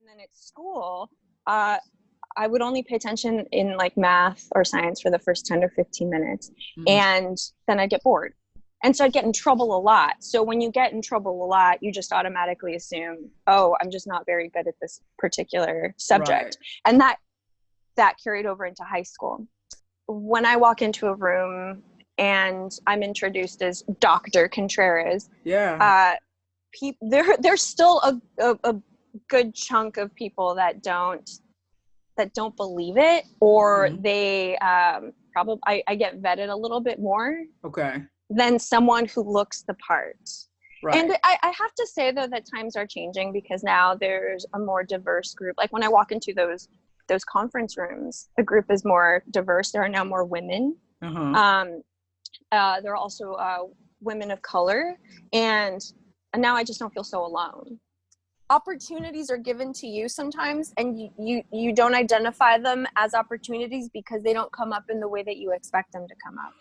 then at school, I would only pay attention in like math or science for the first 10 or 15 minutes. And then I'd get bored. And so I'd get in trouble a lot. So when you get in trouble a lot, you just automatically assume, oh, I'm just not very good at this particular subject. Right. And that carried over into high school. When I walk into a room and I'm introduced as Dr. Contreras, there's still a good chunk of people that don't believe it, or they probably I get vetted a little bit more than someone who looks the part. Right. And I have to say though that times are changing, because now there's a more diverse group. Like when I walk into those conference rooms, the group is more diverse. There are now more women. There are also women of color, and now I just don't feel so alone. Opportunities are given to you sometimes, and you don't identify them as opportunities because they don't come up in the way that you expect them to come up.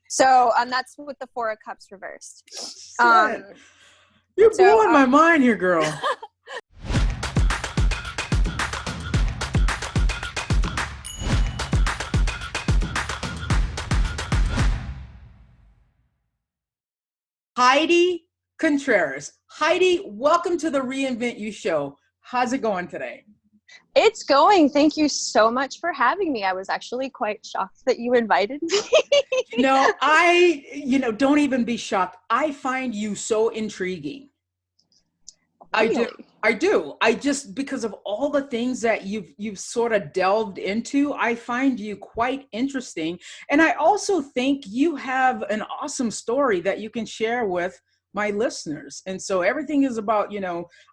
So that's with the Four of Cups reversed. You're blowing my mind here, girl. Heidi Contreras. Heidi, welcome to the Reinvent You show. How's it going today? It's going. Thank you so much for having me. I was actually quite shocked that you invited me. Don't even be shocked. I find you so intriguing. Really? I do. I just, because of all the things that you've sort of delved into, I find you quite interesting. And I also think you have an awesome story that you can share with my listeners. And so everything is about,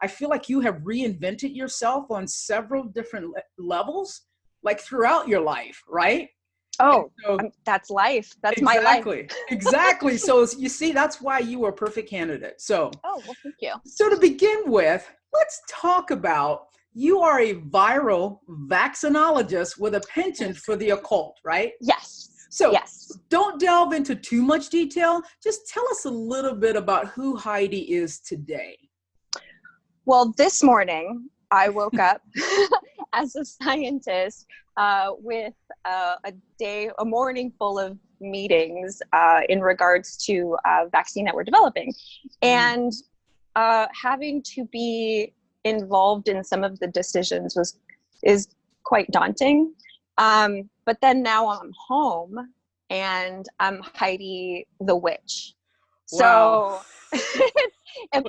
I feel like you have reinvented yourself on several different levels, like throughout your life, right? Oh, so, that's life. That's my life. Exactly. So you see, that's why you are a perfect candidate. So, well, thank you. So to begin with, let's talk about, you are a viral vaccinologist with a penchant for the occult, right? Yes. So don't delve into too much detail. Just tell us a little bit about who Heidi is today. Well, this morning I woke up as a scientist with a morning full of meetings in regards to a vaccine that we're developing. And having to be involved in some of the decisions is quite daunting. But then now I'm home and I'm Heidi the witch. Wow. So,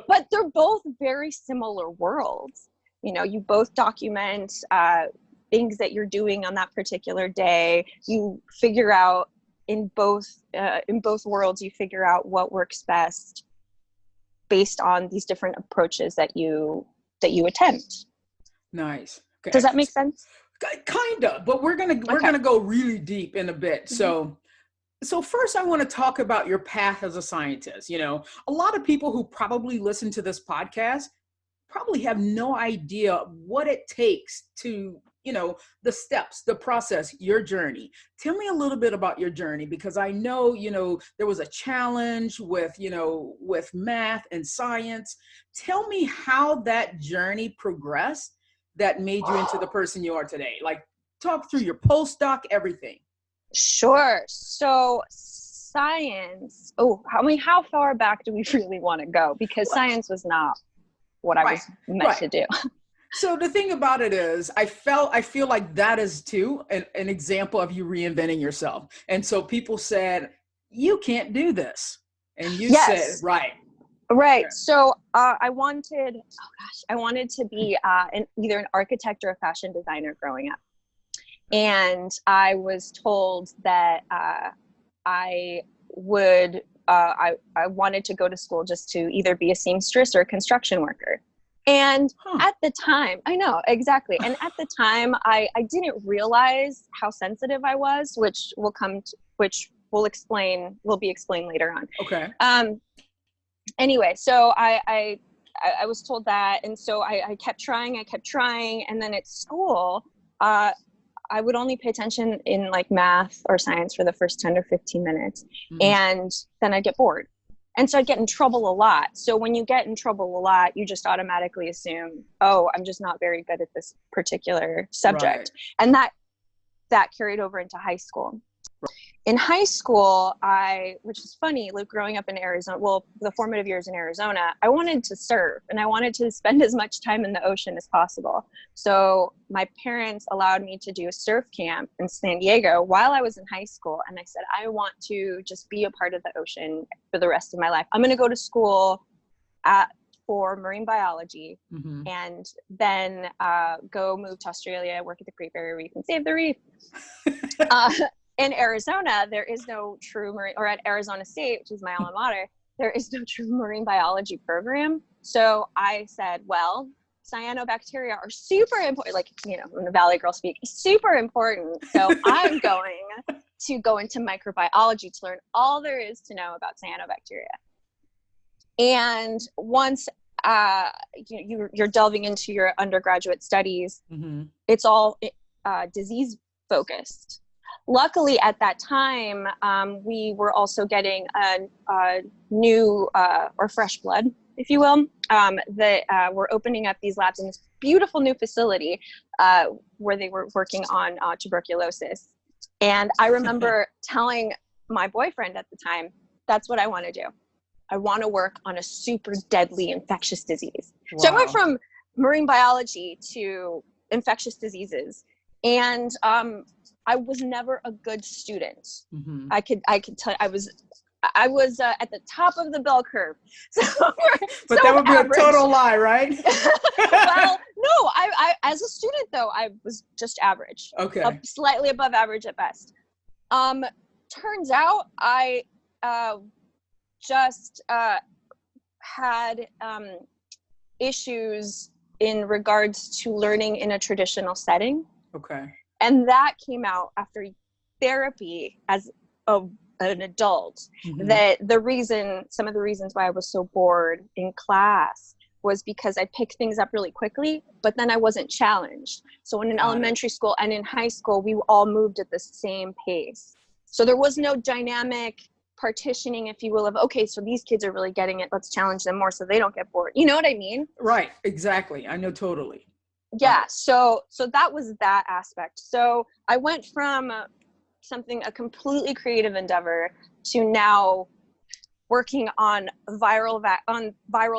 but they're both very similar worlds. You both document things that you're doing on that particular day. You figure out in both worlds, you figure out what works best based on these different approaches that you attempt. Nice. Okay. Does that make sense? Kind of, but we're gonna go really deep in a bit. So first I want to talk about your path as a scientist. A lot of people who probably listen to this podcast probably have no idea what it takes to, the steps, the process, your journey. Tell me a little bit about your journey, because I know, there was a challenge with, with math and science. Tell me how that journey progressed that made you into the person you are today. Like, talk through your postdoc, everything. Sure. So science, how far back do we really want to go? Because science was not what I was meant to do. So the thing about it is, I feel like that is too an example of you reinventing yourself. And so people said, you can't do this. And you said, right. Right. So I wanted to be either an architect or a fashion designer growing up. And I was told that I wanted to go to school just to either be a seamstress or a construction worker. And at the time, I know, exactly. And at the time, I didn't realize how sensitive I was, which will be explained later on. Okay. Anyway, so I was told that, and so I kept trying, and then at school, I would only pay attention in like math or science for the first 10 or 15 minutes, and then I'd get bored. And so I'd get in trouble a lot. So when you get in trouble a lot, you just automatically assume, oh, I'm just not very good at this particular subject. Right. And that carried over into high school. In high school, which is funny, like growing up in Arizona, well, the formative years in Arizona, I wanted to surf and I wanted to spend as much time in the ocean as possible. So my parents allowed me to do a surf camp in San Diego while I was in high school. And I said, I want to just be a part of the ocean for the rest of my life. I'm going to go to school for marine biology, mm-hmm. and then go move to Australia, work at the Great Barrier Reef and save the reef. In Arizona, there is no true marine, or at Arizona State, which is my alma mater, there is no true marine biology program. So I said, well, cyanobacteria are super important, like, you know, when the Valley Girl speak, super important. So I'm going to go into microbiology to learn all there is to know about cyanobacteria. And once you're delving into your undergraduate studies, mm-hmm. it's all disease focused. Luckily, at that time, we were also getting a new or fresh blood, if you will, that were opening up these labs in this beautiful new facility where they were working on tuberculosis. And I remember telling my boyfriend at the time, that's what I want to do. I want to work on a super deadly infectious disease. Wow. So I went from marine biology to infectious diseases. And I was never a good student. Mm-hmm. I could tell I was at the top of the bell curve. So, but that would be average. A total lie, right? Well, no, I as a student though, I was just average. Okay. Slightly above average at best. Turns out I just had issues in regards to learning in a traditional setting. Okay. And that came out after therapy as an adult, mm-hmm. that some of the reasons why I was so bored in class was because I picked things up really quickly, but then I wasn't challenged. So in elementary school and in high school, we all moved at the same pace. So there was no dynamic partitioning, if you will, of, okay, so these kids are really getting it. Let's challenge them more so they don't get bored. You know what I mean? Right. Exactly. I know totally. Yeah, so that was that aspect. So I went from a completely creative endeavor to now working on viral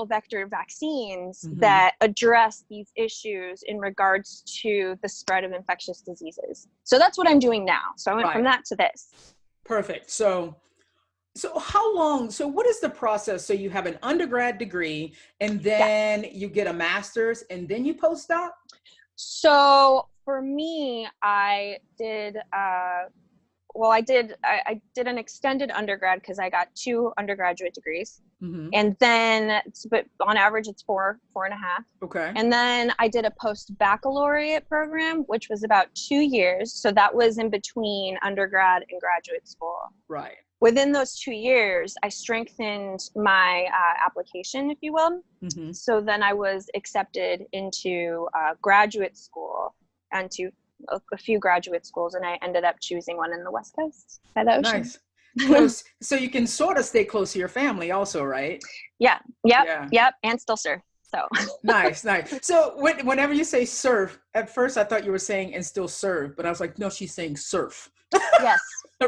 vector vaccines, mm-hmm. that address these issues in regards to the spread of infectious diseases. So that's what I'm doing now. So I went from that to this. Perfect. So what is the process? So you have an undergrad degree and then you get a master's and then you postdoc? So for me, I did an extended undergrad because I got 2 undergraduate degrees. Mm-hmm. And then, but on average, it's 4.5. Okay. And then I did a post-baccalaureate program, which was about 2 years. So that was in between undergrad and graduate school. Right. Within those 2 years, I strengthened my application, if you will. Mm-hmm. So then I was accepted into graduate school and to a few graduate schools, and I ended up choosing one in the West Coast by the ocean. Nice. So you can sort of stay close to your family also, right? Yeah. Yep. And still surf. So nice. So whenever you say surf, at first I thought you were saying and still serve, but I was like, no, she's saying surf. Yes.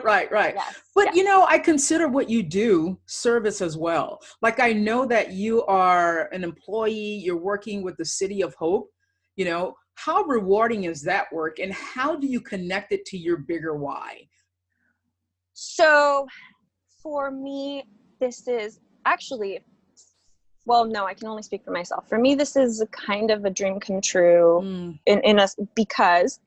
Right. Yes. But I consider what you do service as well. Like I know that you are an employee, you're working with the City of Hope. How rewarding is that work and how do you connect it to your bigger why? So for me, this is actually, I can only speak for myself. For me, this is kind of a dream come true because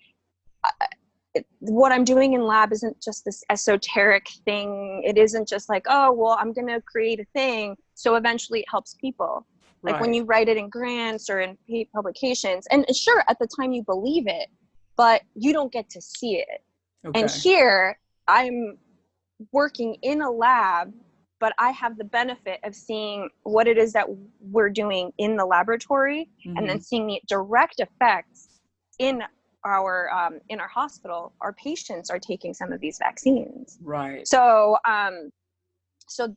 what I'm doing in lab isn't just this esoteric thing. It isn't just like, oh, well, I'm going to create a thing. So eventually it helps people. Like when you write it in grants or in publications, and sure, at the time you believe it, but you don't get to see it. Okay. And here I'm working in a lab, but I have the benefit of seeing what it is that we're doing in the laboratory, mm-hmm. and then seeing the direct effects in our hospital. Our patients are taking some of these vaccines. Right. So, so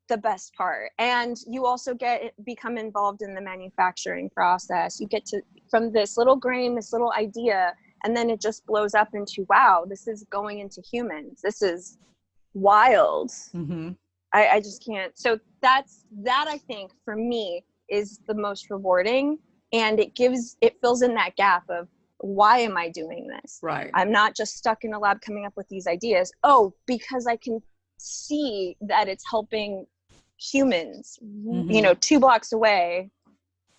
the best part. And you also become involved in the manufacturing process. You get to, from this little grain, this little idea, and then it just blows up into, wow, this is going into humans. This is wild. Mm-hmm. I just can't. So that I think for me is the most rewarding, and it fills in that gap of, why am I doing this? Right. I'm not just stuck in a lab coming up with these ideas. Oh, because I can see that it's helping humans, mm-hmm. 2 blocks away.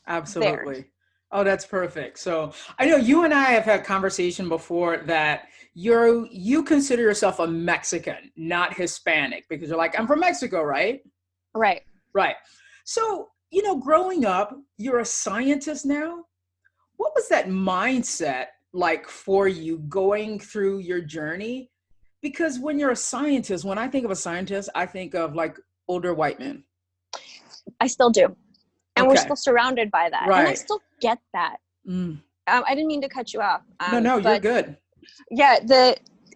Absolutely. There. Oh, that's perfect. So I know you and I have had conversation before that you consider yourself a Mexican, not Hispanic, because you're like, I'm from Mexico, right? Right. Right. So, growing up, you're a scientist now. What was that mindset like for you going through your journey? Because when you're a scientist, when I think of a scientist, I think of like older white men. I still do. And okay. We're still surrounded by that. Right. And I still get that. I didn't mean to cut you off. No, you're good. Yeah,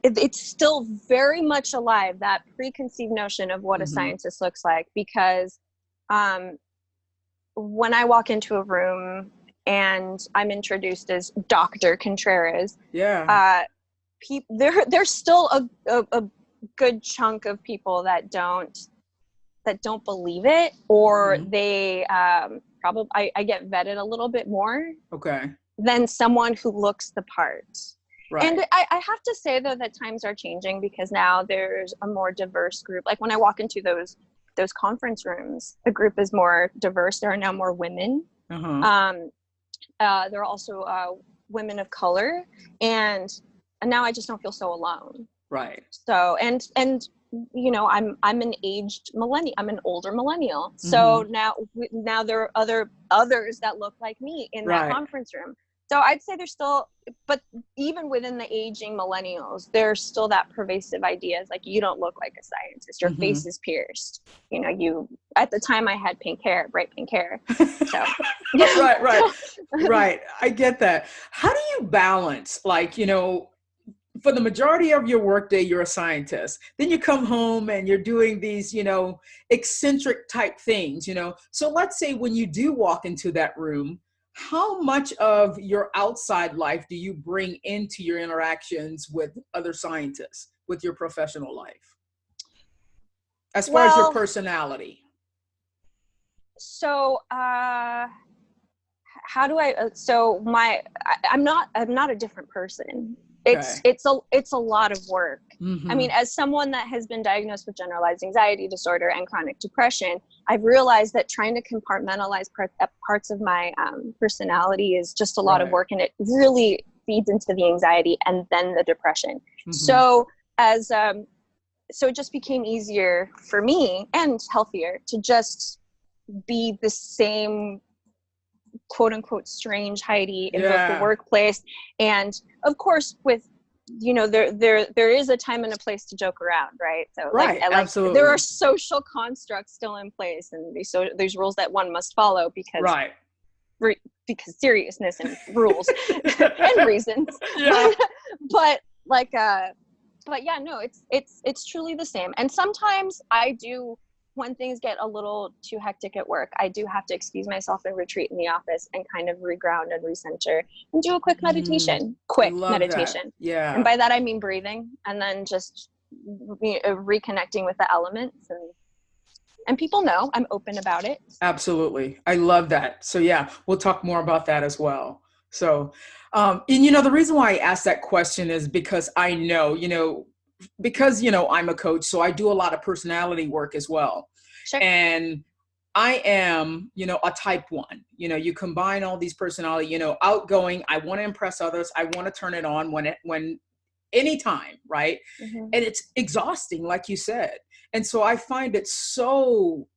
it's still very much alive, that preconceived notion of what a scientist looks like, because when I walk into a room and I'm introduced as Dr. Contreras, there's still a good chunk of people that don't believe it, or they probably I get vetted a little bit more than someone who looks the part. Right. And I have to say, though, that times are changing, because now there's a more diverse group. Like when I walk into those conference rooms, the group is more diverse. There are now more women. There are also women of color, and now I just don't feel so alone. Right. So and I'm an aged millennial. I'm an older millennial. So now there are others that look like me in that conference room. So I'd say there's still, but even within the aging millennials, there's still that pervasive ideas like, you don't look like a scientist. Your face is pierced. You at the time I had pink hair, bright pink hair. So right. I get that. How do you balance, like, for the majority of your workday, you're a scientist. Then you come home and you're doing these, eccentric type things, So let's say when you do walk into that room, how much of your outside life do you bring into your interactions with other scientists, with your professional life, as far as your personality? So, how do I'm not a different person. It's a lot of work. I mean, as someone that has been diagnosed with generalized anxiety disorder and chronic depression, I've realized that trying to compartmentalize parts of my personality is just a lot of work, and it really feeds into the anxiety and then the depression. So so it just became easier for me and healthier to just be the same quote unquote strange Heidi in both the workplace, and of course with there is a time and a place to joke around, right? So absolutely. There are social constructs still in place, and there's rules that one must follow because seriousness and rules and reasons. But yeah, no, it's truly the same. And sometimes I do, when things get a little too hectic at work, I do have to excuse myself and retreat in the office and kind of reground and recenter and do a quick meditation. Meditation. Yeah. And by that, I mean breathing, and then just reconnecting with the elements. And people know I'm open about it. Absolutely. I love that. So yeah, we'll talk more about that as well. So, and the reason why I asked that question is because I know, because, I'm a coach, so I do a lot of personality work as well. Sure. And I am, a type 1, you combine all these personality, outgoing. I want to impress others. I want to turn it on when anytime. Right. And it's exhausting, like you said. And so I find it so,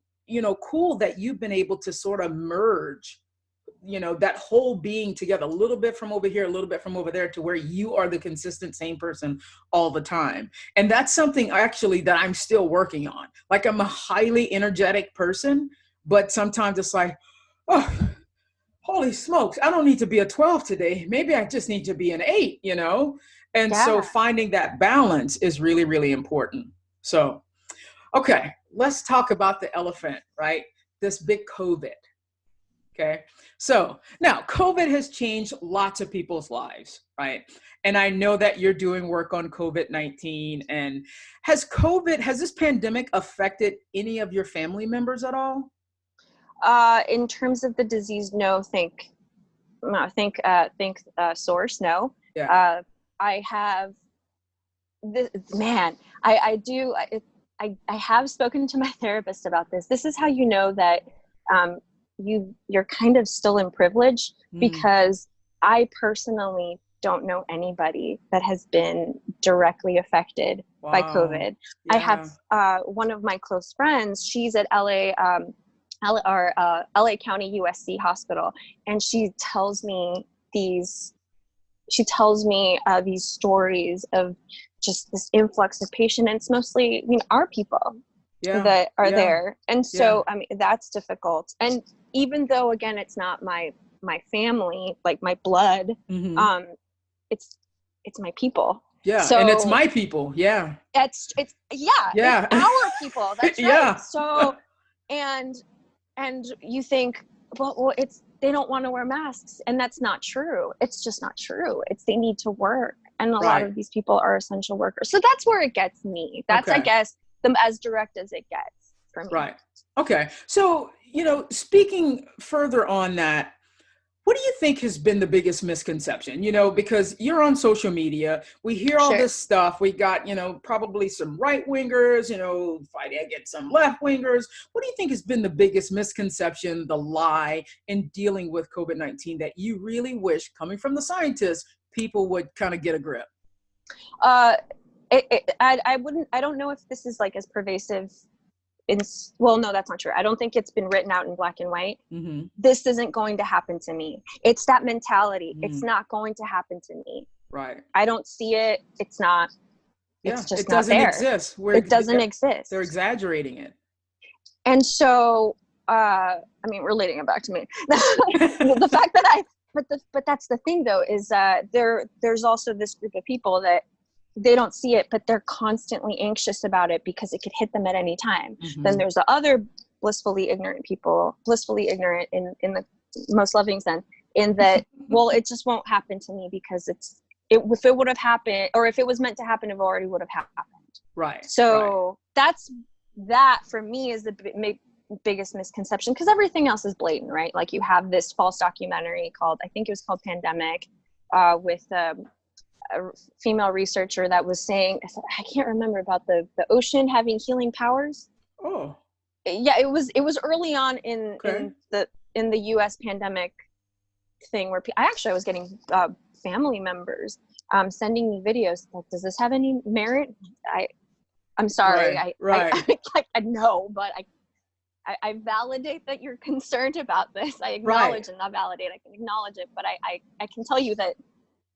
cool that you've been able to sort of merge that whole being together, a little bit from over here, a little bit from over there, to where you are the consistent same person all the time. And that's something actually that I'm still working on. Like, I'm a highly energetic person, but sometimes it's like, oh, holy smokes, I don't need to be a 12 today. Maybe I just need to be an 8, And so finding that balance is really, really important. So, okay, let's talk about the elephant, right? This big COVID. Okay. So now COVID has changed lots of people's lives, right? And I know that you're doing work on COVID-19. And has this pandemic affected any of your family members at all? In terms of the disease, no, think source, no. Yeah. I have this, man, I have spoken to my therapist about this. This is how you know that you're kind of still in privilege, because I personally don't know anybody that has been directly affected by COVID. Yeah. I have one of my close friends, she's at LA County USC hospital, and she tells me these stories of just this influx of patients, and it's mostly, our people that are there. And so, I mean, that's difficult. And even though, again, it's not my family, like my blood, it's my people. Yeah. So, and it's my people. Yeah. It's our people. That's right. So, and you think, well, they don't want to wear masks, and that's not true. It's just not true. They need to work. And a lot of these people are essential workers. So that's where it gets me. That's, I guess, as direct as it gets for me. Right. Okay. So, speaking further on that, what do you think has been the biggest misconception? Because you're on social media, we hear all this stuff. We got, probably some right wingers, fighting against some left wingers. What do you think has been the biggest misconception, the lie in dealing with COVID-19 that you really wish, coming from the scientists, people would kind of get a grip? I don't know if this is like as pervasive well, no, that's not true. I don't think it's been written out in black and white. This isn't going to happen to me. It's that mentality. It's not going to happen to me. Right. I don't see it. It's not. It's just it doesn't not there. Exist. It doesn't exist. They're exaggerating it. And so, relating it back to me, the fact that but that's the thing though, is there's also this group of people that they don't see it, but they're constantly anxious about it because it could hit them at any time. Then there's the other blissfully ignorant people, blissfully ignorant in the most loving sense, in that, well, it just won't happen to me because if it would have happened, or if it was meant to happen, it already would have happened. Right. So that for me is the biggest misconception, because everything else is blatant, right? Like you have this false documentary called, I think it was called Pandemic, with a female researcher that was saying, I can't remember, about the ocean having healing powers. Oh. Yeah, it was early on in the US pandemic thing, where I was getting family members sending me videos like, does this have any merit? I'm sorry. I know, but I validate that you're concerned about this. I acknowledge and not validate. I can acknowledge it, but I can tell you that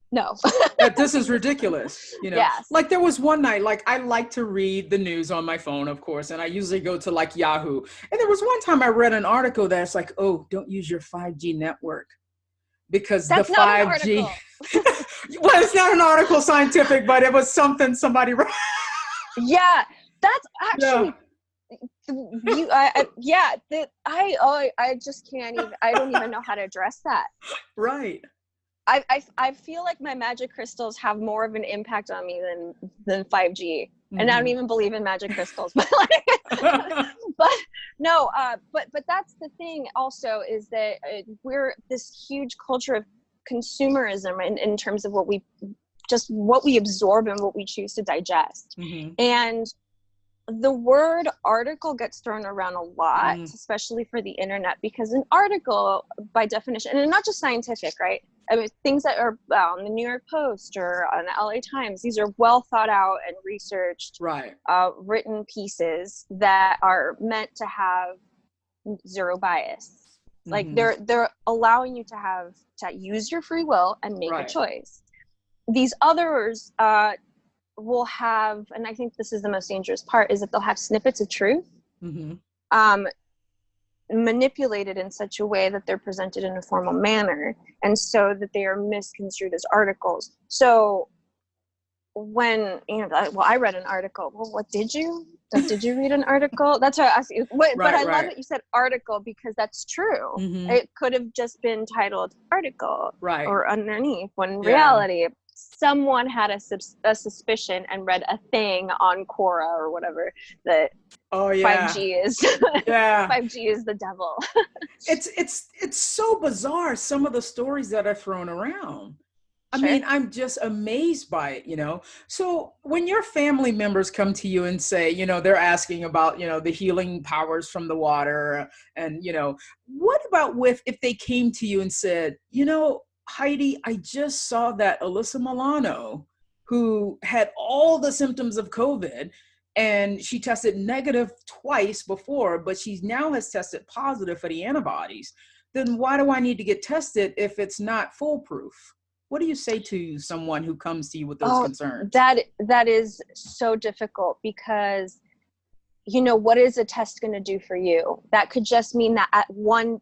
no. That this is ridiculous. Yes. Like there was one night, like I like to read the news on my phone, of course, and I usually go to like Yahoo. And there was one time I read an article that's like, oh, don't use your 5G network because that's the 5G. Well, it's not an article scientific, but it was something somebody wrote. Yeah, that's actually. Yeah. I just can't even. I don't even know how to address that. Right. I feel like my magic crystals have more of an impact on me than 5G, and I don't even believe in magic crystals. But but that's the thing. Also, is that we're this huge culture of consumerism in terms of what we absorb and what we choose to digest, and the word article gets thrown around a lot, especially for the internet, because an article, by definition, and not just scientific, right? I mean, things that are on the New York Post or on the LA Times, these are well thought out and researched, written pieces that are meant to have zero bias. Like they're allowing you to use your free will and make a choice. These others will have, and I think this is the most dangerous part, is that they'll have snippets of truth manipulated in such a way that they're presented in a formal manner, and so that they are misconstrued as articles. So when I read an article, well, what did you? Did you read an article? That's why I asked you. But I love that you said article, because that's true. Mm-hmm. It could have just been titled article or underneath, when in reality, someone had a suspicion and read a thing on Quora or whatever that 5G is 5G is the devil. It's so bizarre, some of the stories that are thrown around. I mean, I'm just amazed by it, you know? So when your family members come to you and say, you know, they're asking about, you know, the healing powers from the water, and, you know, what about if they came to you and said, you know, Heidi, I just saw that Alyssa Milano, who had all the symptoms of COVID, and she tested negative twice before, but she now has tested positive for the antibodies. Then why do I need to get tested if it's not foolproof? What do you say to someone who comes to you with those concerns? That is so difficult, because, you know, what is a test going to do for you? That could just mean that at one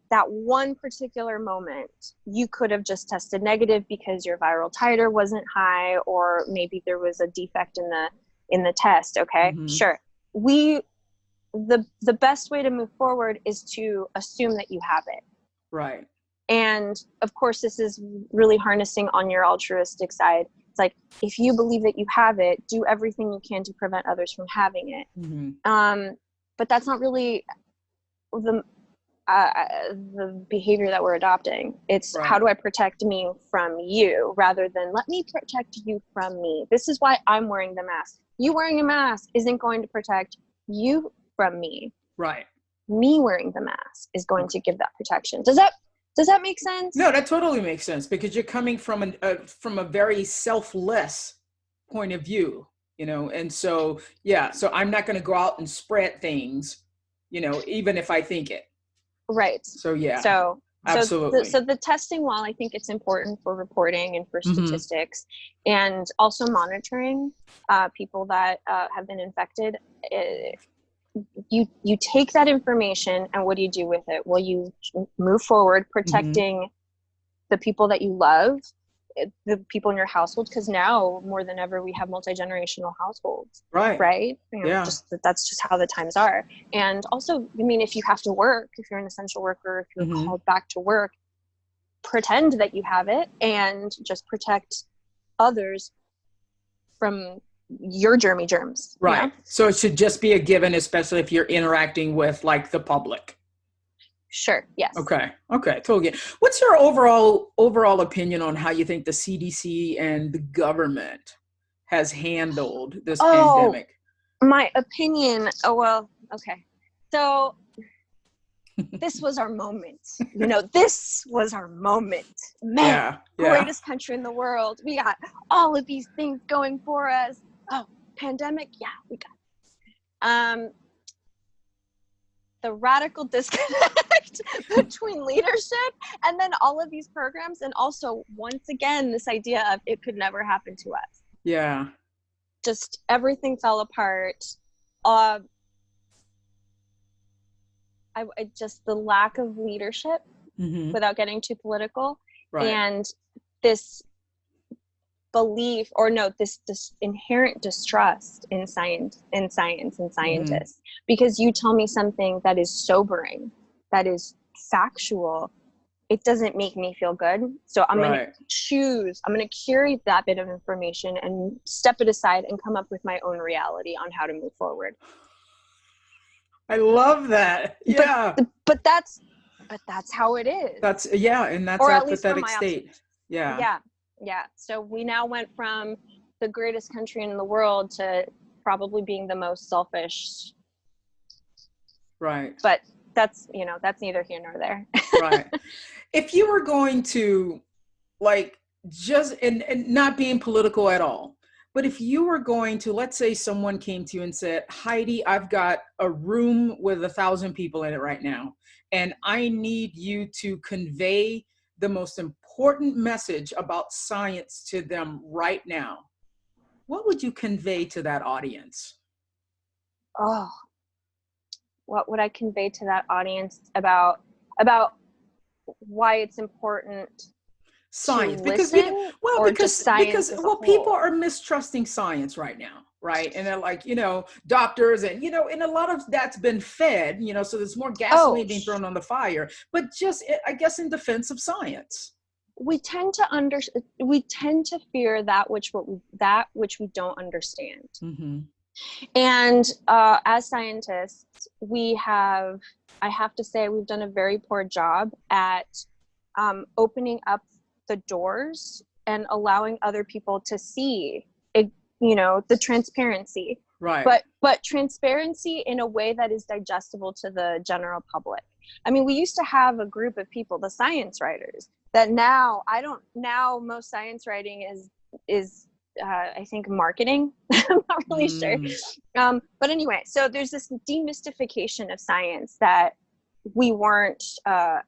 particular moment, you could have just tested negative because your viral titer wasn't high, or maybe there was a defect in the test. Okay, mm-hmm. Sure. The best way to move forward is to assume that you have it. Right. And of course, this is really harnessing on your altruistic side. It's like, if you believe that you have it, do everything you can to prevent others from having it. Mm-hmm. But that's not really the behavior that we're adopting. It's how do I protect me from you, rather than let me protect you from me. This is why I'm wearing the mask. You wearing a mask isn't going to protect you from me. Right. Me wearing the mask is going to give that protection. Does that make sense? No, that totally makes sense, because you're coming from a very selfless point of view, you know, and so, so I'm not going to go out and spread things, you know, even if I think it. Right. So, absolutely. So the testing, while I think it's important for reporting and for statistics, and also monitoring people that have been infected, you take that information, and what do you do with it? Well, you move forward protecting the people that you love, the people in your household, because now more than ever we have multi-generational households. Right. You know, that's just how the times are. And also, I mean, if you have to work, if you're an essential worker, if you're called back to work, pretend that you have it and just protect others from your germs. Right. You know? So it should just be a given, especially if you're interacting with like the public. Sure. Yes. Okay. Totally. What's your overall opinion on how you think the CDC and the government has handled this pandemic? My opinion. Oh, well, okay. So this was our moment. You know, this was our moment. Man, greatest country in the world. We got all of these things going for us. Oh, pandemic. Yeah, we got it. The radical disconnect between leadership and then all of these programs, and also, once again, this idea of it could never happen to us. Yeah. Just everything fell apart. Just the lack of leadership, without getting too political, and this belief, or no, this inherent distrust in science and scientists, because you tell me something that is sobering, that is factual, it doesn't make me feel good. So I'm going to curate that bit of information and step it aside and come up with my own reality on how to move forward. I love that. Yeah. But that's how it is. And that's our pathetic state. Yeah. So we now went from the greatest country in the world to probably being the most selfish. Right. But that's neither here nor there. Right. If you were going to, like, just, and not being political at all, but if you were going to, let's say someone came to you and said, Heidi, I've got a room with 1,000 people in it right now, and I need you to convey the most important message about science to them right now, what would you convey to that audience? What would I convey to that audience about why it's important? Science, because people are mistrusting science right now, right? And they're like, doctors and, and a lot of that's been fed, so there's more gasoline being thrown on the fire, but just, I guess, in defense of science. We tend to fear that which we don't understand. Mm-hmm. And as scientists, I have to say, we've done a very poor job at opening up the doors and allowing other people to see, the transparency. Right. But transparency in a way that is digestible to the general public. I mean, we used to have a group of people, the science writers, that now most science writing is I think marketing. I'm not really sure. But anyway, so there's this demystification of science that we weren't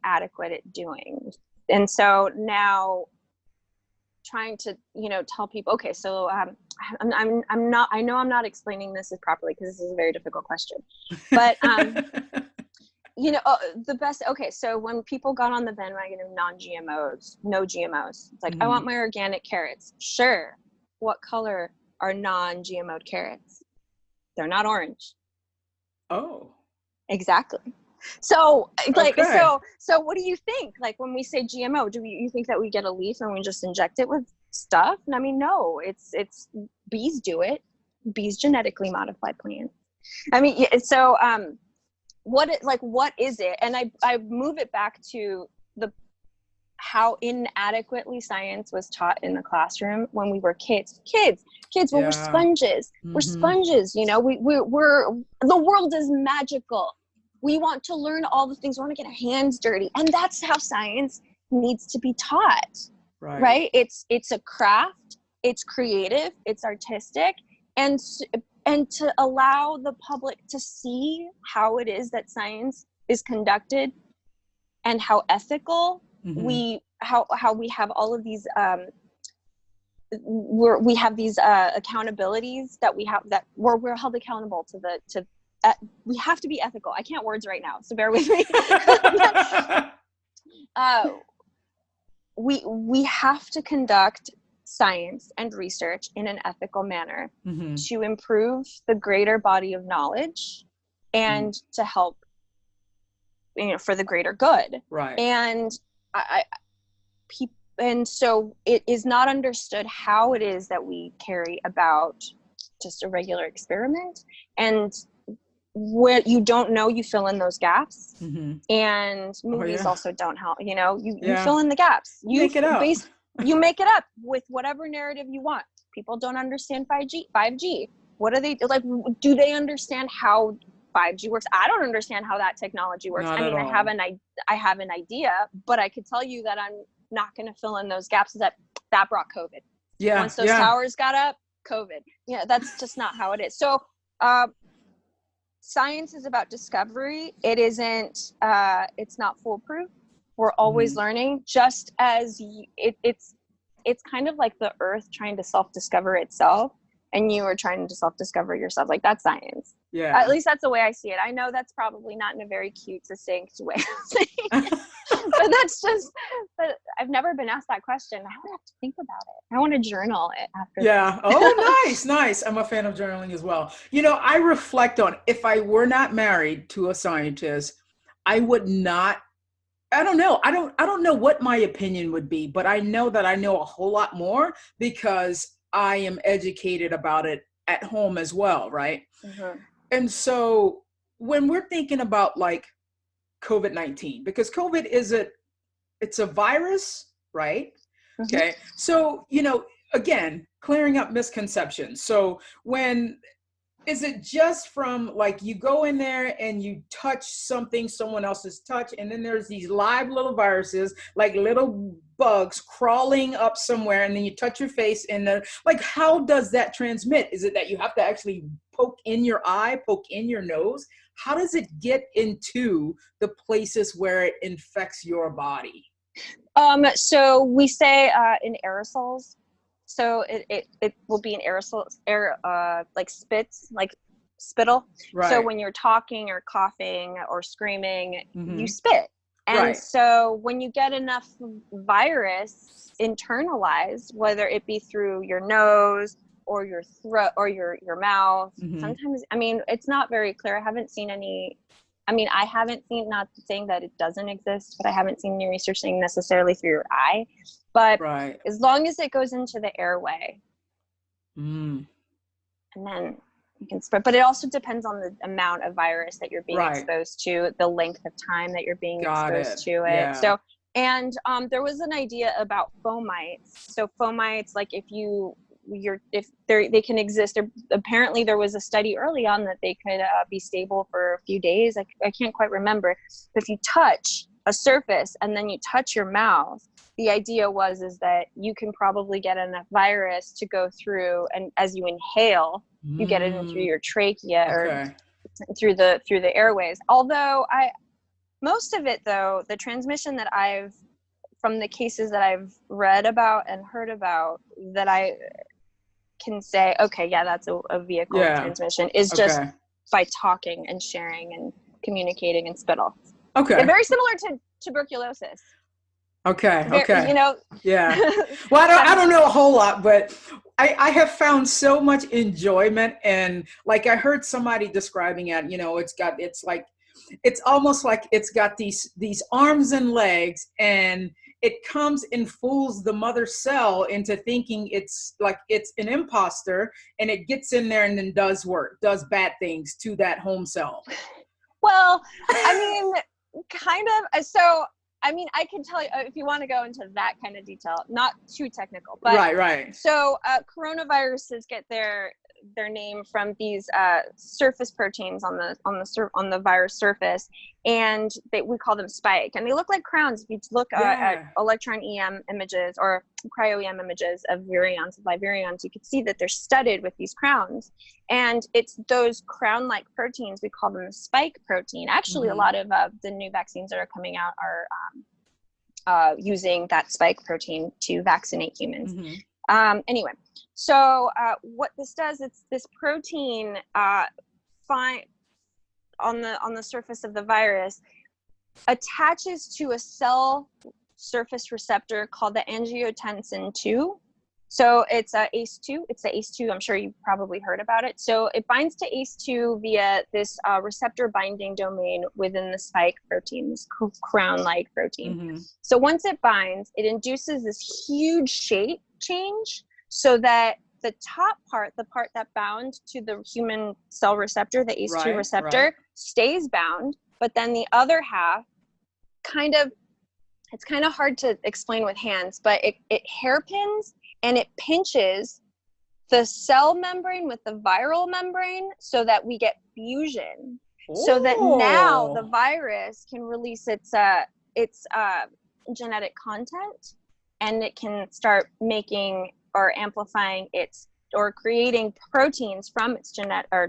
adequate at doing. And so now trying to, tell people, okay, so I know I'm not explaining this as properly because this is a very difficult question, but the best, okay, so when people got on the bandwagon of non-GMOs, no GMOs, it's like, I want my organic carrots. Sure. What color are non-GMO'd carrots? They're not orange. Oh. Exactly. So like, okay. So what do you think? Like when we say GMO, you think that we get a leaf and we just inject it with stuff? I mean, no, it's bees do it. Bees genetically modify plants. I mean, so, what is it? And I move it back to how inadequately science was taught in the classroom when we were kids. Kids, well, we're sponges. Mm-hmm. We're sponges, we're the world is magical. We want to learn all the things. We want to get our hands dirty. And that's how science needs to be taught, right? It's a craft, it's creative, it's artistic, and to allow the public to see how it is that science is conducted and how ethical how we have all of these we have these accountabilities that we're held accountable to we have to be ethical. I can't words right now, so bear with me. We have to conduct science and research in an ethical manner to improve the greater body of knowledge and to help, for the greater good. Right. And and so it is not understood how it is that we carry about just a regular experiment, and what you don't know, you fill in those gaps. And movies also don't help. You fill in the gaps. You make it up. You make it up with whatever narrative you want. People don't understand 5G. What are they like? Do they understand how 5G works? I don't understand how that technology works. Not I mean, at all. I have an idea, but I could tell you that I'm not going to fill in those gaps. That brought COVID. Yeah. Once those towers got up, COVID. Yeah, that's just not how it is. So, science is about discovery. It isn't. It's not foolproof. We're always learning. Just as it's kind of like the Earth trying to self-discover itself, and you are trying to self-discover yourself. Like, that's science. Yeah. At least that's the way I see it. I know that's probably not in a very cute, succinct way of saying it. But I've never been asked that question. I would have to think about it. I want to journal it after. Yeah. Oh, nice. I'm a fan of journaling as well. I reflect on, if I were not married to a scientist, I would not, I don't know. I don't know what my opinion would be, but I know that I know a whole lot more because I am educated about it at home as well. Right. And so when we're thinking about like COVID-19, because COVID it's a virus, right? Okay. So, again, clearing up misconceptions. So is it just from like you go in there and you touch something someone else has touched, and then there's these live little viruses, like little bugs crawling up somewhere, and then you touch your face and like, how does that transmit? Is it that you have to actually poke in your eye, poke in your nose? How does it get into the places where it infects your body? So we say in aerosols. So it will be an aerosol, like spittle. Right. So when you're talking or coughing or screaming, you spit. And so when you get enough virus internalized, whether it be through your nose or your throat or your mouth. Sometimes, I mean, it's not very clear. I haven't seen any, I haven't seen, not saying that it doesn't exist, but I haven't seen any research saying necessarily through your eye. But as long as it goes into the airway, and then you can spread. But it also depends on the amount of virus that you're being exposed to, the length of time that you're being exposed to it. Yeah. So, and there was an idea about fomites. So fomites, like if they can exist. Apparently there was a study early on that they could be stable for a few days. I can't quite remember. But if you touch a surface and then you touch your mouth, the idea is that you can probably get enough virus to go through, and as you inhale, you get it in through your trachea or through the airways. Although most of it though, the transmission that from the cases that I've read about and heard about, that I can say, okay, yeah, that's a vehicle transmission, is just by talking and sharing and communicating and spittle. Okay. They're very similar to tuberculosis. Okay. Yeah. Well, I don't know a whole lot, but I have found so much enjoyment, and like I heard somebody describing it, it's almost like it's got these arms and legs, and it comes and fools the mother cell into thinking it's an imposter, and it gets in there and then does bad things to that home cell. Well, kind of. So, I can tell you, if you want to go into that kind of detail, not too technical, but right. So coronaviruses get their name from these surface proteins on the virus surface, and we call them spike, and they look like crowns. If you look at electron EM images or cryo EM images of virions, live virions, you can see that they're studded with these crowns, and it's those crown-like proteins, we call them the spike protein. Actually, a lot of the new vaccines that are coming out are using that spike protein to vaccinate humans. Anyway, so what this does, it's this protein on the surface of the virus attaches to a cell surface receptor called the angiotensin 2. So it's ACE2. It's the ACE2. I'm sure you've probably heard about it. So it binds to ACE2 via this receptor binding domain within the spike protein, this crown-like protein. So once it binds, it induces this huge shape change, so that the top part, the part that bound to the human cell receptor, the ACE2 receptor, stays bound, but then the other half it's kind of hard to explain with hands, but it hairpins and it pinches the cell membrane with the viral membrane so that we get fusion. So that now the virus can release its genetic content, and it can start making or amplifying or creating proteins from its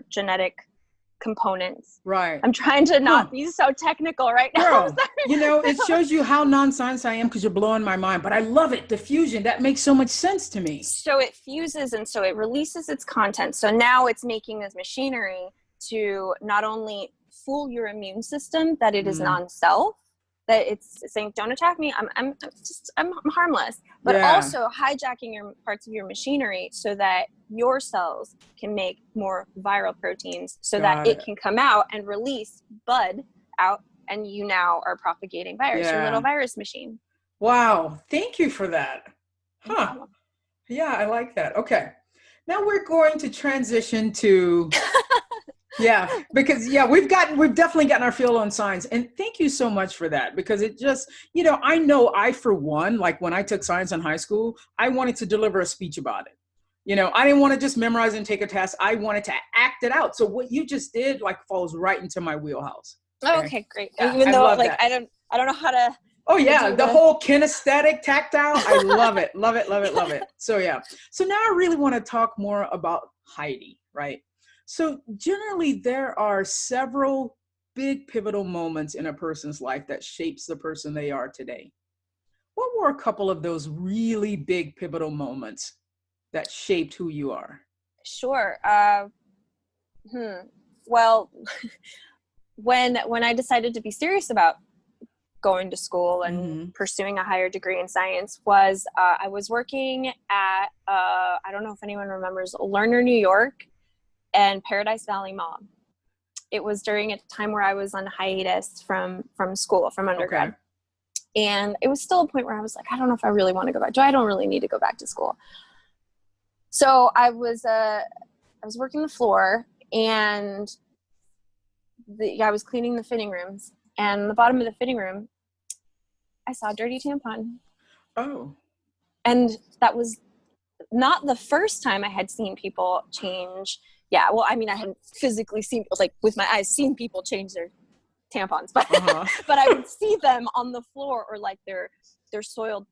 genetic components. Right. I'm trying to not be so technical right now. Girl, it shows you how non-science I am, because you're blowing my mind, but I love it. The fusion, that makes so much sense to me. So it fuses, and so it releases its content. So now it's making this machinery to not only fool your immune system that it is non-self, that it's saying, don't attack me, I'm harmless, but also hijacking your parts of your machinery so that your cells can make more viral proteins, so that it can come out and release bud out, and you now are propagating virus, your little virus machine. Wow, thank you for that. Yeah, I like that. Okay, now we're going to transition to because we've definitely gotten our feel on science, and thank you so much for that, because it just, I know I, for one, like when I took science in high school, I wanted to deliver a speech about it. I didn't want to just memorize and take a test. I wanted to act it out. So what you just did falls right into my wheelhouse. Okay, great. Even though I don't know how to. Oh yeah, the whole kinesthetic, tactile. I love it, love it, love it, love it. So so now I really want to talk more about Heidi, right? So generally, there are several big pivotal moments in a person's life that shapes the person they are today. What were a couple of those really big pivotal moments that shaped who you are? Sure. Well, when I decided to be serious about going to school and pursuing a higher degree in science was I was working at, I don't know if anyone remembers, Lerner, New York and Paradise Valley Mall. It was during a time where I was on hiatus from school, from undergrad. Okay. And it was still a point where I was like, I don't know if I really want to go back. I don't really need to go back to school. So I was working the floor, and I was cleaning the fitting rooms. And the bottom of the fitting room, I saw a dirty tampon. Oh. And that was not the first time I had seen people change. Yeah, well, I mean, I hadn't physically seen, like, with my eyes, seen people change their tampons, but but I would see them on the floor, or like their soiled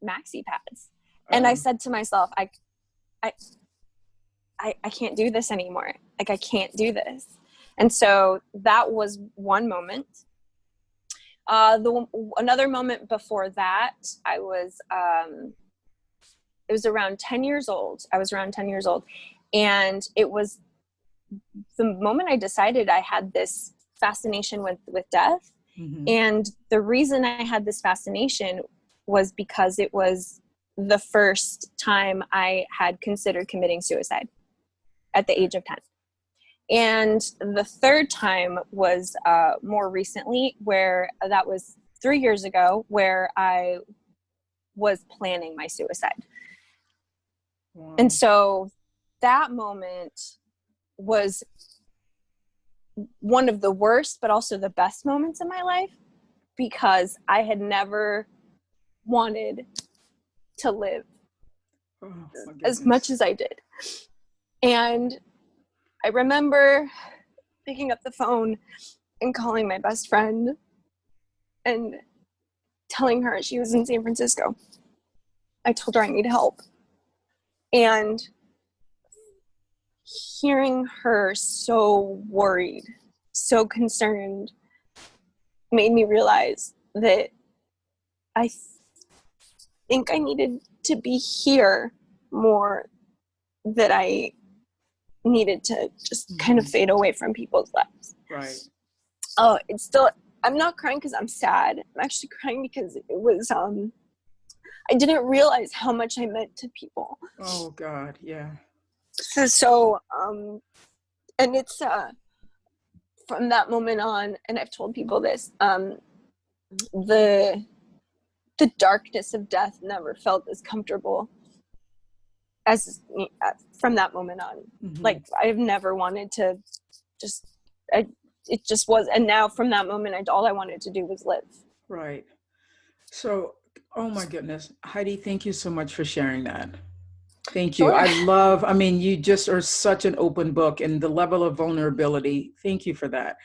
maxi pads. And I said to myself, I can't do this anymore. Like, I can't do this. And so that was one moment. Another moment before that, I was, it was around 10 years old. I was around 10 years old. And it was the moment I decided I had this fascination with death. And the reason I had this fascination was because it was the first time I had considered committing suicide at the age of 10. And the third time was more recently, where that was 3 years ago, where I was planning my suicide. Wow. And so that moment was one of the worst, but also the best moments in my life, because I had never wanted to live as much as I did. And I remember picking up the phone and calling my best friend and telling her, she was in San Francisco. I told her I need help. And hearing her so worried, so concerned, made me realize that I think I needed to be here more, that I needed to just kind of fade away from people's lives. Right. Oh, it's still, I'm not crying because I'm sad. I'm actually crying because it was, I didn't realize how much I meant to people. Oh God, yeah. So, and it's, from that moment on, and I've told people this, the darkness of death never felt as comfortable as from that moment on. Like, I've never wanted to it just was. And now from that moment, all I wanted to do was live. Right. So, oh my goodness, Heidi, thank you so much for sharing that. Thank you. Sure. I mean, you just are such an open book, and the level of vulnerability. Thank you for that.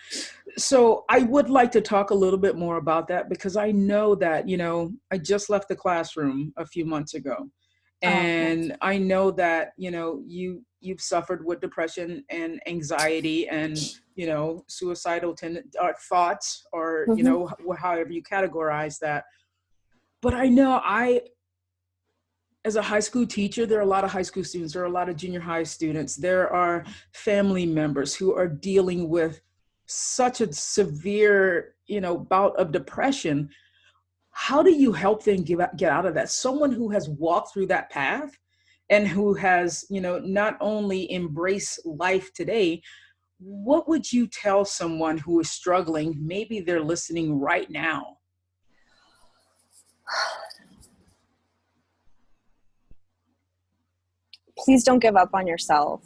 So I would like to talk a little bit more about that, because I know that, I just left the classroom a few months ago. And I know that, you've suffered with depression and anxiety and, suicidal thoughts, or, however you categorize that. But I know as a high school teacher, there are a lot of high school students, there are a lot of junior high students, there are family members who are dealing with such a severe, bout of depression. How do you help them get out of that? Someone who has walked through that path and who has, not only embraced life today, what would you tell someone who is struggling? Maybe they're listening right now. Please don't give up on yourself.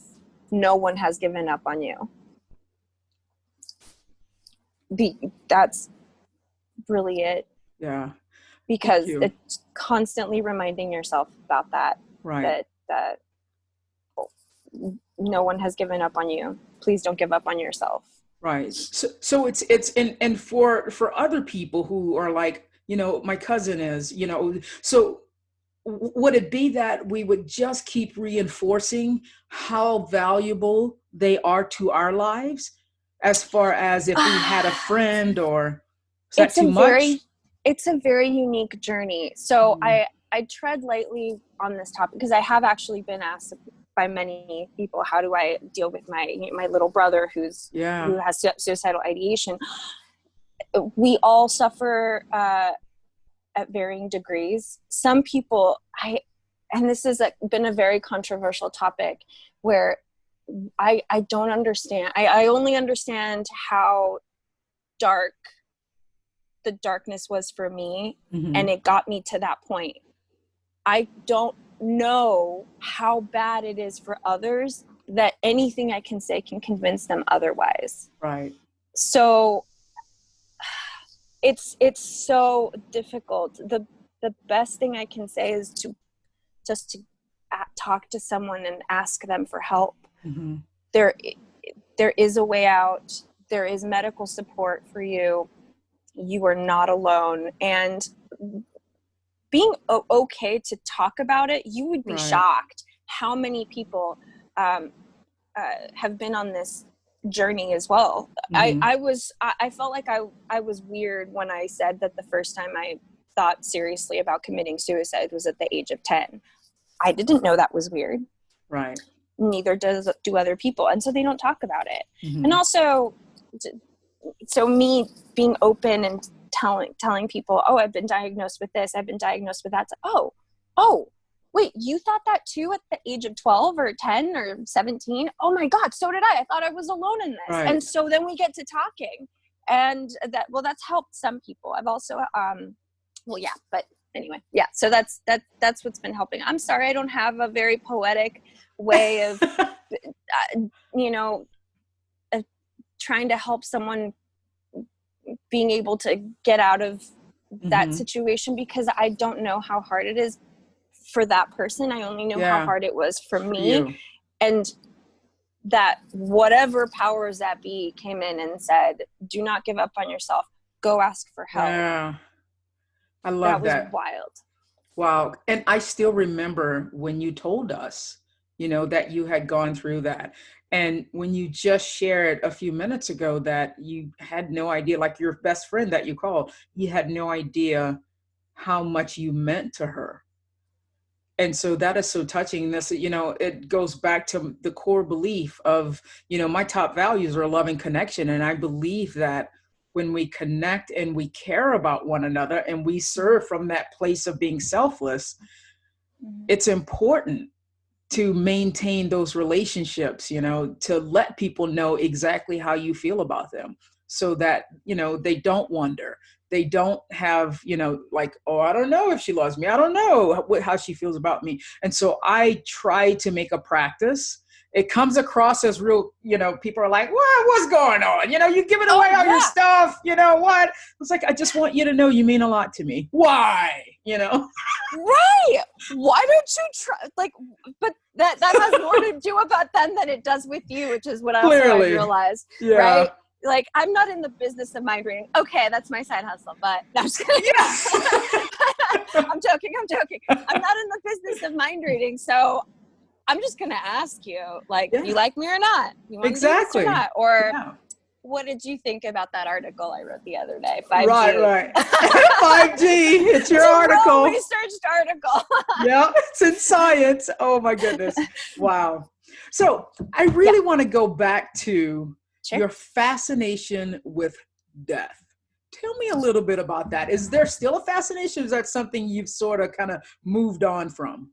No one has given up on you. That's really it. Yeah. Because it's constantly reminding yourself about that. Right. That no one has given up on you. Please don't give up on yourself. Right. So it's and for other people who are like, my cousin is, so would it be that we would just keep reinforcing how valuable they are to our lives, as far as if we had a friend, or is that too much? It's a very unique journey. So I tread lightly on this topic, because I have actually been asked by many people, how do I deal with my little brother who has suicidal ideation? we all suffer at varying degrees. Some people, and this has been a very controversial topic, where I don't understand. I only understand how dark the darkness was for me, and it got me to that point. I don't know how bad it is for others, that anything I can say can convince them otherwise. Right. So it's so difficult. The best thing I can say is to just talk to someone and ask them for help. There is a way out. There is medical support for you. You are not alone. And being okay to talk about it, you would be shocked how many people have been on this journey as well. I felt like I was weird when I said that the first time I thought seriously about committing suicide was at the age of 10. I didn't know that was weird. Right. Neither do other people. And so they don't talk about it. And also, so me being open and telling people, oh, I've been diagnosed with this, I've been diagnosed with that. Oh, wait, you thought that too at the age of 12 or 10 or 17? Oh my God, so did I. I thought I was alone in this. Right. And so then we get to talking, and that's helped some people. I've also, but anyway, yeah. So that's what's been helping. I'm sorry, I don't have a very poetic way of, trying to help someone being able to get out of that situation, because I don't know how hard it is for that person. I only know how hard it was for me. And that whatever powers that be came in and said, do not give up on yourself. Go ask for help. Yeah. I love that. That was wild. Wow. And I still remember when you told us, that you had gone through that. And when you just shared a few minutes ago that you had no idea, like your best friend that you called, you had no idea how much you meant to her. And so that is so touching. This, it goes back to the core belief of, my top values are love and connection. And I believe that when we connect and we care about one another and we serve from that place of being selfless, it's important to maintain those relationships, to let people know exactly how you feel about them, so that, they don't wonder. They don't have, like, oh, I don't know if she loves me. I don't know how she feels about me. And so I try to make a practice. It comes across as real, people are like, what's going on? You're giving away all your stuff. What? It's like, I just want you to know you mean a lot to me. Why? Right. Why don't you try? But that has more to do about them than it does with you, which is what I realized. Yeah. Right. Like, I'm not in the business of mind reading. Okay, that's my side hustle, but no, I'm just kidding. Yes. I'm joking. I'm not in the business of mind reading, so I'm just gonna ask you, you like me or not? You want to do this or not? Or what did you think about that article I wrote the other day? 5G. Right. 5G. It's your article. It's a researched article. Yeah, it's in Science. Oh my goodness. Wow. So I really want to go back to your fascination with death. Tell me a little bit about that. Is there still a fascination? Is that something you've sort of kind of moved on from?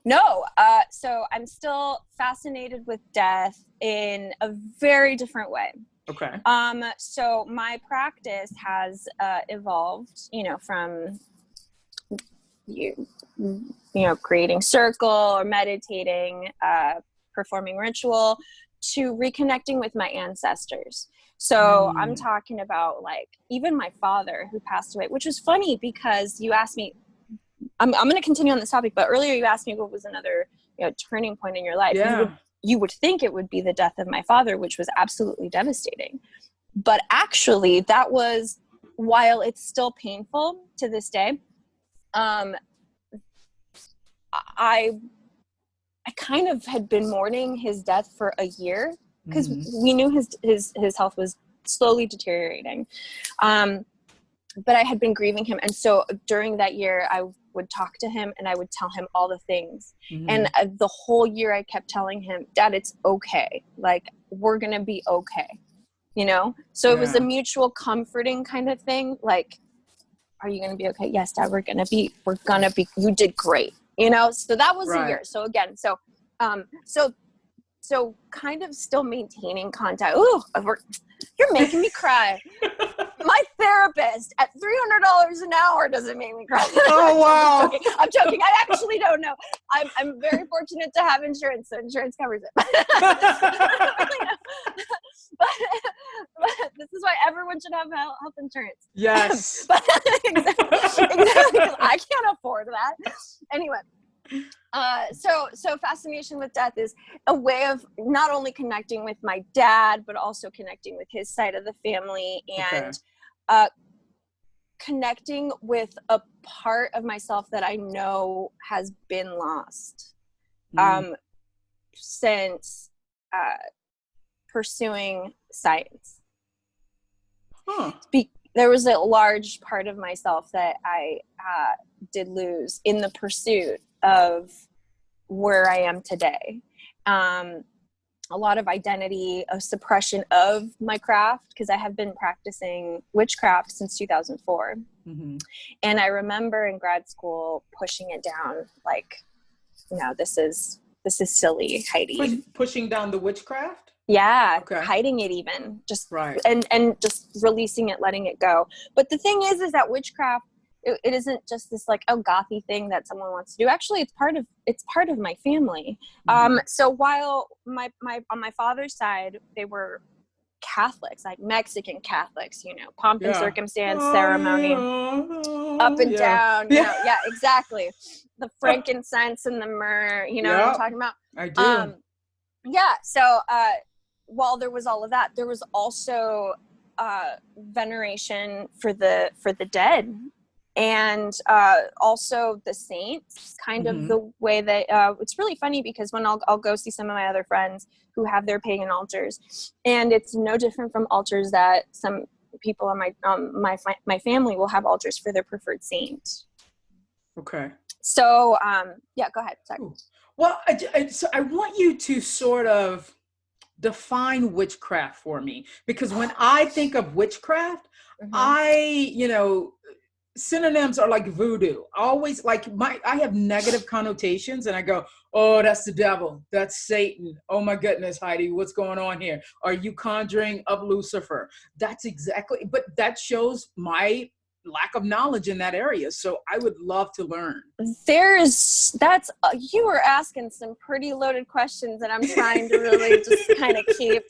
No. So I'm still fascinated with death in a very different way. Okay. So my practice has evolved, from creating circle or meditating, performing ritual, to reconnecting with my ancestors. So I'm talking about even my father, who passed away, which was funny because you asked me, I'm going to continue on this topic, but earlier you asked me what was another turning point in your life. Yeah. You would think it would be the death of my father, which was absolutely devastating. But actually that was, while it's still painful to this day, I kind of had been mourning his death for a year, because we knew his health was slowly deteriorating. But I had been grieving him. And so during that year, I would talk to him and I would tell him all the things. And the whole year I kept telling him, Dad, it's okay. We're going to be okay. you know? So it was a mutual comforting kind of thing. Like, are you going to be okay? Yes, Dad, we're going to be, you did great, you know? So that was a year. So again, so kind of still maintaining contact. Ooh, you're making me cry. My therapist at $300 an hour doesn't make me cry. Oh, wow. I'm joking. I actually don't know. I'm very fortunate to have insurance, so insurance covers it. but this is why everyone should have health insurance. Yes. Exactly, because I can't afford that. Anyway. So fascination with death is a way of not only connecting with my dad, but also connecting with his side of the family, and connecting with a part of myself that I know has been lost since pursuing science. There was a large part of myself that I did lose in the pursuit of where I am today. A lot of identity, a suppression of my craft, because I have been practicing witchcraft since 2004. Mm-hmm. And I remember in grad school pushing it down, like, no, this is silly, Heidi. Pushing down the witchcraft? Yeah, hiding it even, just and just releasing it, letting it go. But the thing is that witchcraft, it isn't just this like gothy thing that someone wants to do. Actually, it's part of my family. Mm-hmm. So while on my father's side, they were Catholics, like Mexican Catholics, you know, pomp and circumstance, ceremony, up and down. You know, exactly. The frankincense and the myrrh, you know what I'm talking about? I do. So while there was all of that, there was also veneration for the dead. And also the saints, kind of the way that it's really funny, because when I'll go see some of my other friends who have their pagan altars, and it's no different from altars that some people in my family will have altars for their preferred saint. Okay. So go ahead. Sorry. Ooh. Well, so I want you to sort of define witchcraft for me, because when I think of witchcraft, synonyms are like voodoo. Always like I have negative connotations, and I go, oh, that's the devil. That's Satan. Oh my goodness, Heidi, what's going on here? Are you conjuring up Lucifer? That's exactly, but that shows my lack of knowledge in that area. So I would love to learn. You were asking some pretty loaded questions, and I'm trying to really just kind of keep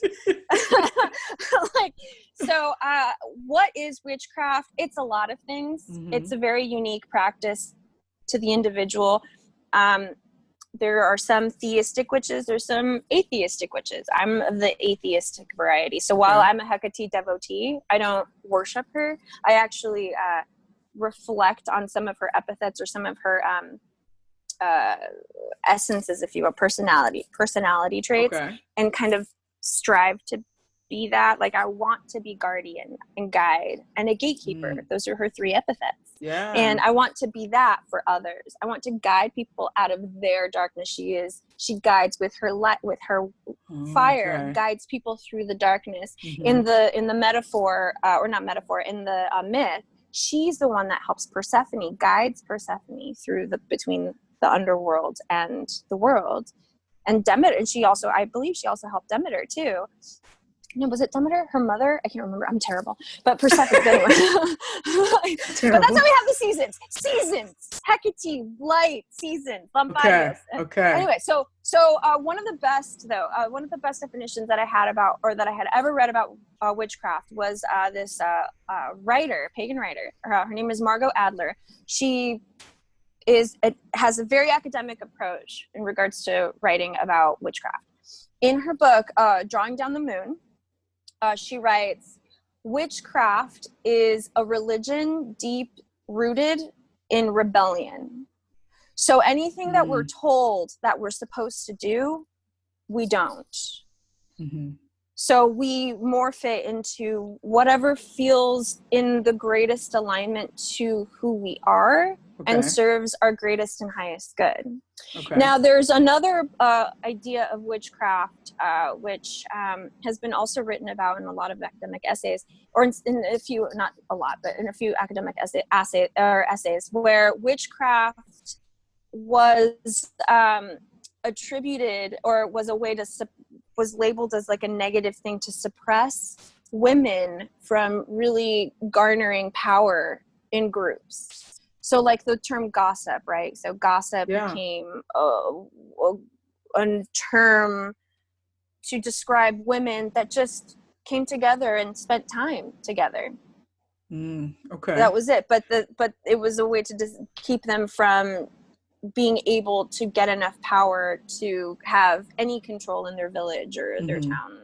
what is witchcraft? It's a lot of things. Mm-hmm. It's a very unique practice to the individual. There are some theistic witches. There's some atheistic witches. I'm the atheistic variety. So while I'm a Hecate devotee, I don't worship her. I actually reflect on some of her epithets or some of her essences, if you will, personality traits, and kind of strive to be that. Like, I want to be guardian and guide and a gatekeeper. Those are her three epithets. Yeah. And I want to be that for others. I want to guide people out of their darkness. She guides with her light, with her fire, guides people through the darkness. Mm-hmm. In the metaphor, or not metaphor, in the myth, she's the one that helps Persephone, guides Persephone through between the underworld and the world. And Demeter, and I believe she also helped Demeter too. No, was it Demeter? Her mother? I can't remember. I'm terrible. But Persephone, anyway. But that's how we have the seasons. Hecate, light, season, Lampadius. Okay. Anyway, so one of the best definitions that I had about, or that I had ever read about witchcraft was this writer, pagan writer. Her name is Margot Adler. She has a very academic approach in regards to writing about witchcraft. In her book, Drawing Down the Moon, she writes, witchcraft is a religion deep-rooted in rebellion. So anything that we're told that we're supposed to do, we don't. Mm-hmm. So we morph it into whatever feels in the greatest alignment to who we are and serves our greatest and highest good. Now, there's another idea of witchcraft, which has been also written about in a lot of academic essays, or in a few, not a lot, but in a few academic essays, where witchcraft was attributed, or was a way to was labeled as like a negative thing to suppress women from really garnering power in groups. So like the term gossip, right? So gossip became a term to describe women that just came together and spent time together. That was it. But it was a way to just keep them from being able to get enough power to have any control in their village or their town.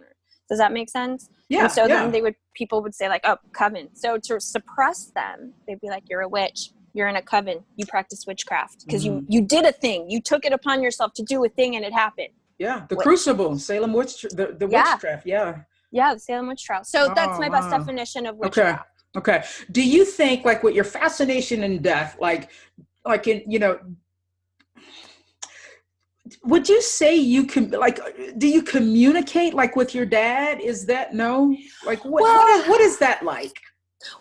Does that make sense? Yeah. And so then people would say like, oh, coven. So to suppress them, they'd be like, you're a witch. You're in a coven. You practice witchcraft because you did a thing. You took it upon yourself to do a thing, and it happened. Yeah, the Crucible, Salem the witchcraft. Yeah, the Salem witch trial. So that's my best definition of witchcraft. Okay. Do you think, like, with your fascination in death, like in, would you say you can, like, do you communicate like with your dad? Is that like what is that like?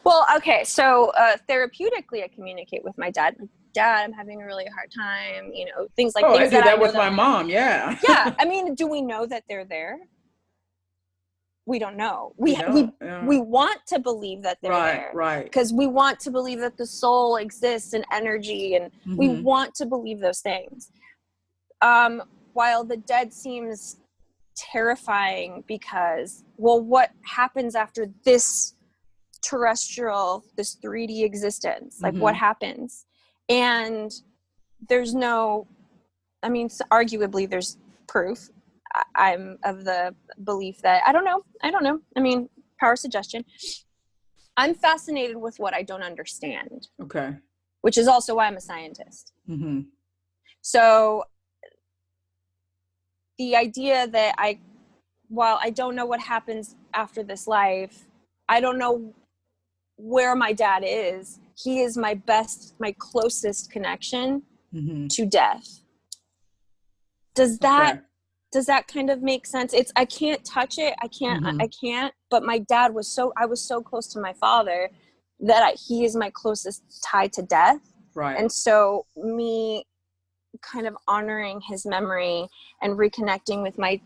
Well, okay, so therapeutically, I communicate with my dad. Like, Dad, I'm having a really hard time. Things like things I do that with my mom. Yeah. Yeah, I mean, do we know that they're there? We don't know. We want to believe that they're there, right? Because we want to believe that the soul exists and energy, and we want to believe those things. While the dead seems terrifying because, well, what happens after this terrestrial, this 3D existence? Like, what happens? And there's arguably there's proof. I'm of the belief that, I don't know. I mean, power suggestion. I'm fascinated with what I don't understand. Okay. Which is also why I'm a scientist. So the idea that while I don't know what happens after this life, I don't know where my dad is. He is my closest connection to death. Does that kind of make sense? I can't touch it. I can't, but my dad I was so close to my father that he is my closest tie to death. Right. And so me kind of honoring his memory and reconnecting with my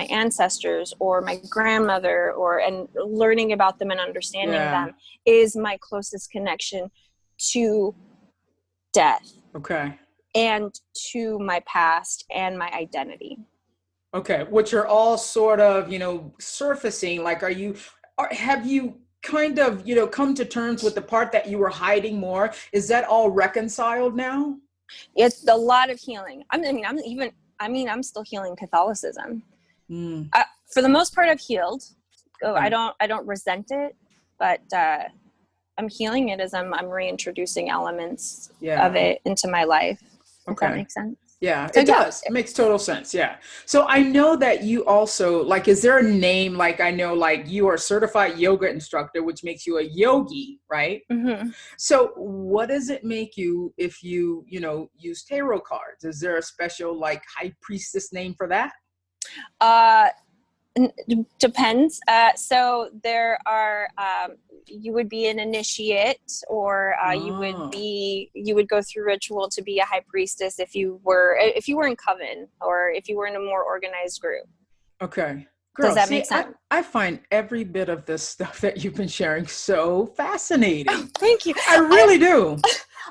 ancestors or my grandmother and learning about them and understanding them is my closest connection to death. Okay. And to my past and my identity. Okay. Which are all sort of, surfacing. Like, have you kind of, come to terms with the part that you were hiding more? Is that all reconciled now? It's a lot of healing. I'm still healing Catholicism. For the most part, I've healed. Okay. I don't resent it, but I'm healing it as I'm reintroducing elements of it into my life. Does that make sense? Yeah, it does. It makes total sense. Yeah. So I know that you also, like, is there a name? Like, I know, like, you are a certified yoga instructor, which makes you a yogi, right? So what does it make you if you, use tarot cards? Is there a special, like, high priestess name for that? Depends. So there are, you would be an initiate, or you would go through ritual to be a high priestess if you were in coven, or if you were in a more organized group. Okay. Girl, does that make sense? I find every bit of this stuff that you've been sharing so fascinating. Oh, thank you. I really do.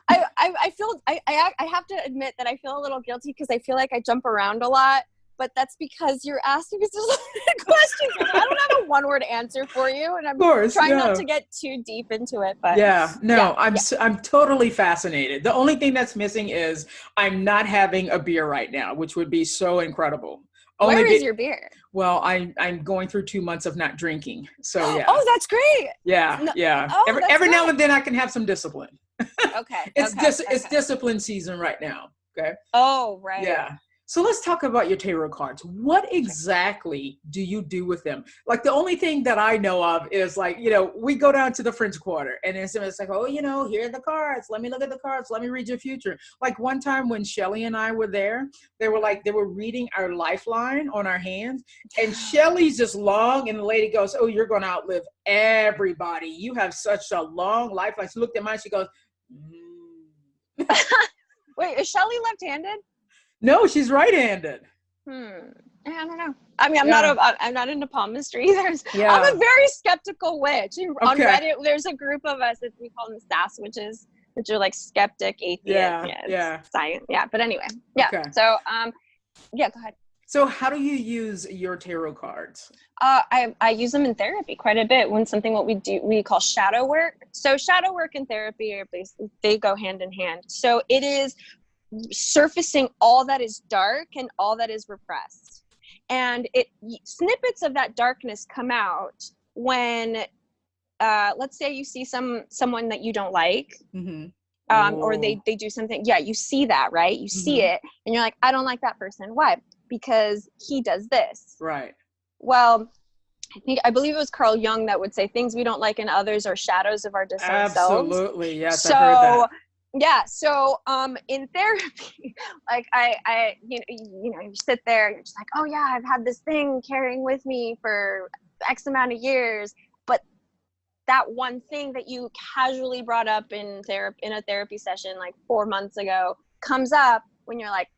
I feel I have to admit that I feel a little guilty because I feel like I jump around a lot. But that's because you're asking me so many questions. I don't have a one-word answer for you, and I'm trying not to get too deep into it. But I'm totally fascinated. The only thing that's missing is I'm not having a beer right now, which would be so incredible. Where is your beer? Well, I'm going through 2 months of not drinking, so yeah. Oh, that's great. Yeah, yeah. Oh, every now and then I can have some discipline. Okay. It's discipline season right now. Okay. Oh, right. Yeah. So let's talk about your tarot cards. What exactly do you do with them? Like the only thing that I know of is like, we go down to the French Quarter and it's like, oh, here are the cards. Let me look at the cards. Let me read your future. Like one time when Shelly and I were there, they were reading our lifeline on our hands, and Shelly's just long, and the lady goes, oh, you're going to outlive everybody. You have such a long lifeline. She looked at mine. She goes, Wait, is Shelly left-handed? No, she's right-handed. I don't know. I mean, I'm not into palmistry either. Yeah. I'm a very skeptical witch. On Reddit, there's a group of us that we call them sass witches, which are like skeptic, atheist, science. Yeah, but anyway, yeah. Okay. So, go ahead. So how do you use your tarot cards? I use them in therapy quite a bit. What we call shadow work. So shadow work and therapy are basically, they go hand in hand. So it is surfacing all that is dark and all that is repressed, and snippets of that darkness come out when let's say you see someone that you don't like, or they do something, you see that, right? You see it and you're like, I don't like that person. Why? Because he does this, right? Well, I believe it was Carl Jung that would say things we don't like in others are shadows of our discerned selves. Absolutely, yes, I heard that. Yeah. So, in therapy, like you sit there and you're just like, oh yeah, I've had this thing carrying with me for X amount of years. But that one thing that you casually brought up in a therapy session, like 4 months ago, comes up when you're like,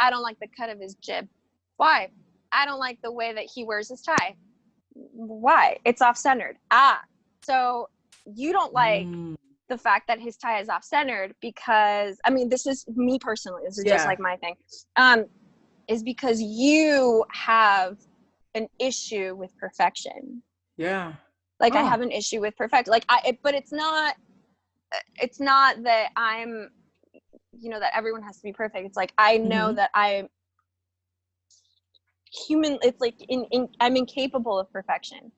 I don't like the cut of his jib. Why? I don't like the way that he wears his tie. Why? It's off-centered. So you don't like the fact that his tie is off-centered because, I mean, this is me personally, this is just like my thing, is because you have an issue with perfection. Yeah. Like I have an issue with perfection. Like but it's not that I'm, that everyone has to be perfect. It's like, I know that I'm human. It's like I'm incapable of perfection.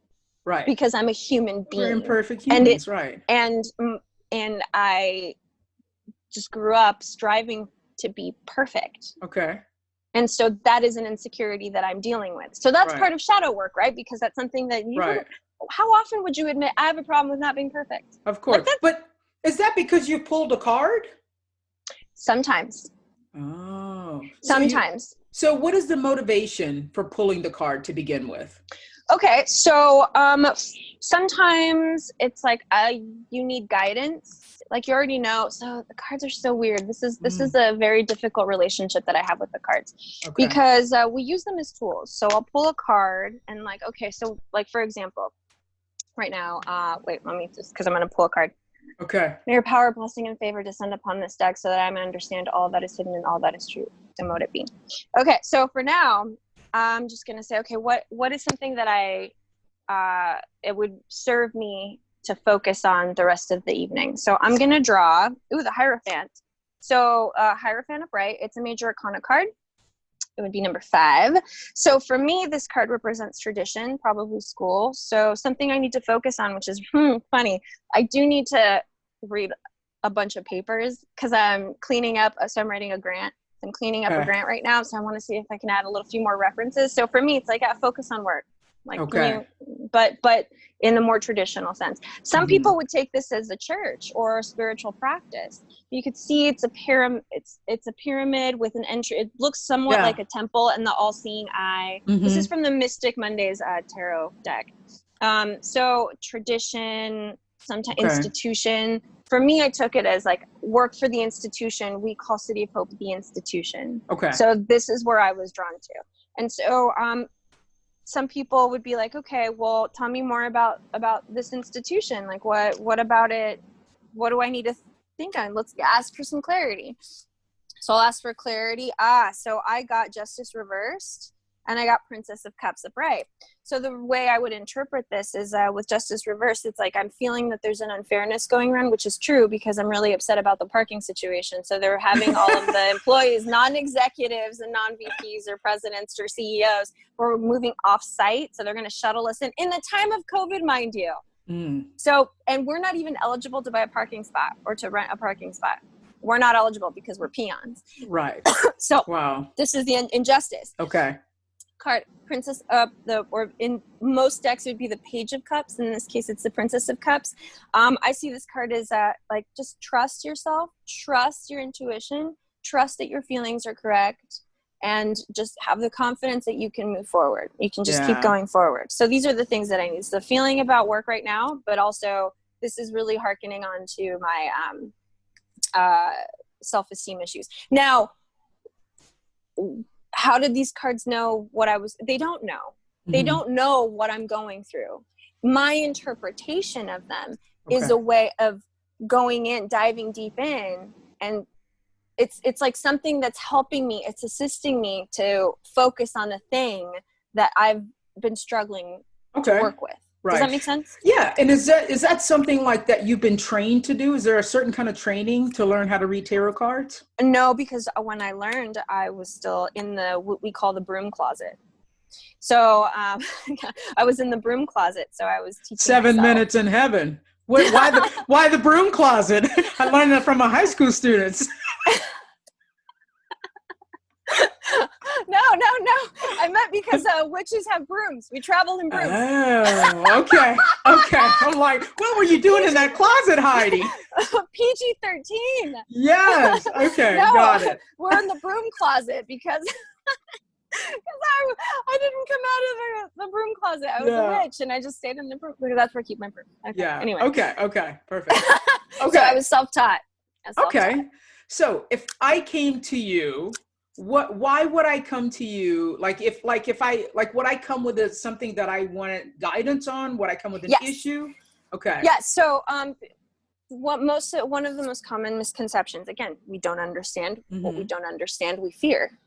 Right. Because I'm a human being. We're imperfect humans, right. And I just grew up striving to be perfect. Okay. And so that is an insecurity that I'm dealing with. So that's part of shadow work, right? Because that's something that how often would you admit, I have a problem with not being perfect? Of course. But is that because you pulled a card? Sometimes. Oh. Sometimes. So what is the motivation for pulling the card to begin with? Okay, so sometimes it's like you need guidance. Like you already know. So the cards are so weird. This is a very difficult relationship that I have with the cards, because we use them as tools. So I'll pull a card and like, okay, so like for example, right now, wait, let me just, because I'm going to pull a card. Okay. May your power, blessing, and favor descend upon this deck so that I may understand all that is hidden and all that is true. So mote it be. Okay, so for now, I'm just going to say, okay, what is something that it would serve me to focus on the rest of the evening? So I'm going to draw, the Hierophant. So Hierophant upright, it's a major arcana card. It would be number 5. So for me, this card represents tradition, probably school. So something I need to focus on, which is funny. I do need to read a bunch of papers because I'm cleaning up. So I'm writing a grant. I'm cleaning up a grant right now. So I want to see if I can add a few more references. So for me, it's like, focus on work. Like, but in the more traditional sense. Some people would take this as a church or a spiritual practice. You could see it's a pyramid. It's a pyramid with an entry. It looks somewhat like a temple and the all-seeing eye. This is from the Mystic Mondays tarot deck. So tradition, sometimes institution. For me, I took it as like work for the institution. We call City of Hope the institution. Okay. So this is where I was drawn to, and so some people would be like, okay, well, tell me more about this institution. Like, what about it? What do I need to think on? Let's ask for some clarity. So I'll ask for clarity. So I got Justice reversed and I got Princess of Cups upright. So the way I would interpret this is with Justice reversed, it's like I'm feeling that there's an unfairness going around, which is true because I'm really upset about the parking situation. So they're having all of the employees, non-executives and non-VPs or presidents or CEOs, we're moving off-site. So they're going to shuttle us in the time of COVID, mind you. So, and we're not even eligible to buy a parking spot or to rent a parking spot. we're not eligible because we're peons. Right. So wow. This is the injustice. Okay. Card, Princess of or in most decks it would be the Page of Cups. In this case, it's the Princess of Cups. I see this card as like, just trust yourself, trust your intuition, trust that your feelings are correct, and just have the confidence that you can move forward. You can just keep going forward. So these are the things that I need. It's the feeling about work right now, but also this is really hearkening on to my self-esteem issues. Now, how did these cards know what they don't know. Mm-hmm. They don't know what I'm going through. My interpretation of them is a way of going in, diving deep in, and it's like something that's helping me. It's assisting me to focus on the thing that I've been struggling to work with. Right. Does that make sense? Yeah. And is that something like that you've been trained to do? Is there a certain kind of training to learn how to read tarot cards? No, because when I learned, I was still in what we call the broom closet. So I was in the broom closet. So I was teaching 7 minutes in heaven. Why the broom closet? I learned that from my high school students. No. I meant because witches have brooms. We travel in brooms. Oh, okay. I'm like, what were you doing in that closet, Heidi? PG-13. Yes. Okay. No, got it. We're in the broom closet because I didn't come out of the broom closet. I was a witch, and I just stayed in the broom because that's where I keep my broom. Okay. Yeah. Anyway. Okay. Perfect. Okay. So I was self-taught. Okay. So if I came to you, why would I come to you? Would I come with something that I wanted guidance on? Would I come with an issue? Okay. Yeah. So, one of the most common misconceptions, again, we don't understand. What we don't understand, we fear.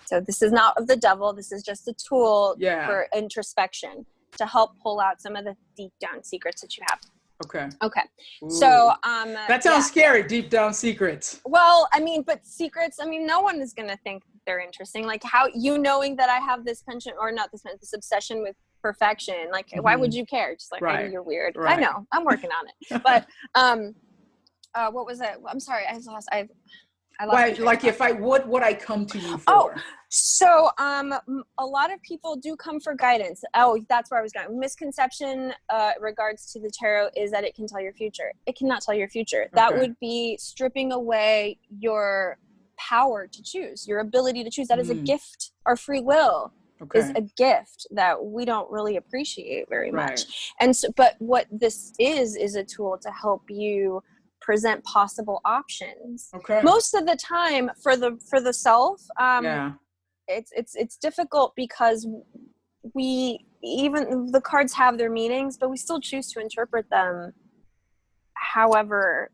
So this is not of the devil. This is just a tool for introspection to help pull out some of the deep down secrets that you have. Okay. Ooh. So, that sounds scary. Deep down secrets. Well, but secrets, no one is going to think they're interesting. Like how knowing that I have this penchant, or not this obsession with perfection. Like, why would you care? Just like, hey, you're weird. Right. I know, I'm working on it. But, what was it? I'm sorry. I lost. What would I come to you for? Oh, so a lot of people do come for guidance. Oh, that's where I was going. Misconception regards to the tarot is that it can tell your future. It cannot tell your future. Okay. That would be stripping away your power to choose, your ability to choose. That is a gift. Our free will is a gift that we don't really appreciate very much. And so, but what this is a tool to help you present possible options. Most of the time for the self, it's difficult because even the cards have their meanings, but we still choose to interpret them however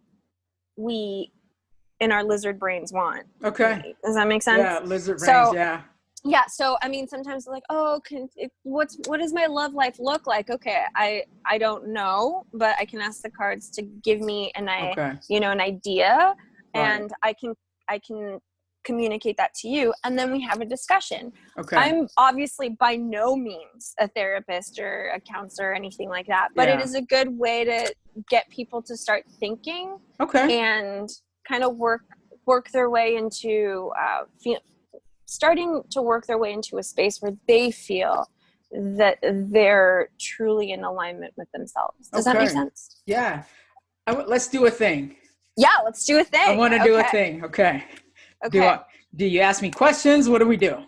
we in our lizard brains want. Okay. Does that make sense? Yeah, lizard brains, Yeah, so sometimes like, what does my love life look like? Okay, I don't know, but I can ask the cards to give me an idea, and I can communicate that to you, and then we have a discussion. Okay. I'm obviously by no means a therapist or a counselor or anything like that, but it is a good way to get people to start thinking. And kind of work their way into starting to work their way into a space where they feel that they're truly in alignment with themselves. Does that make sense? Yeah. Let's do a thing. Yeah, let's do a thing. I want to do a thing. Okay. Do you ask me questions? What do we do?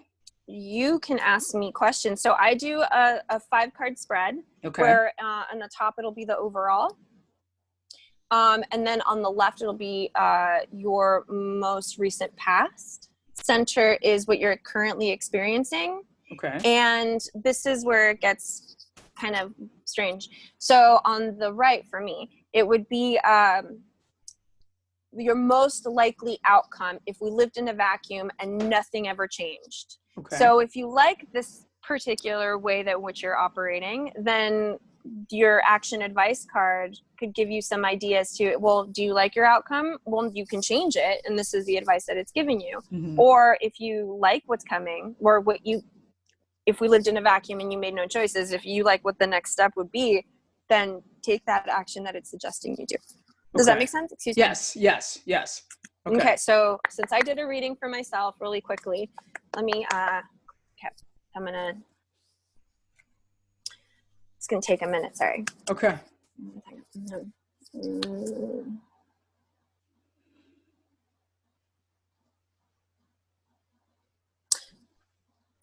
You can ask me questions. So I do a 5-card spread where on the top it'll be the overall. And then on the left it'll be your most recent past. Center is what you're currently experiencing. Okay. And this is where it gets kind of strange. So on the right for me, it would be your most likely outcome if we lived in a vacuum and nothing ever changed. Okay. So if you like this particular way that which you're operating, then your action advice card could give you some ideas to, well, do you like your outcome? Well, you can change it, and this is the advice that it's giving you. Mm-hmm. Or if you like what's coming, or if we lived in a vacuum and you made no choices, if you like what the next step would be, then take that action that it's suggesting you do. Does that make sense? Excuse me. Yes. Okay, so since I did a reading for myself really quickly, let me, it's going to take a minute, sorry. Okay.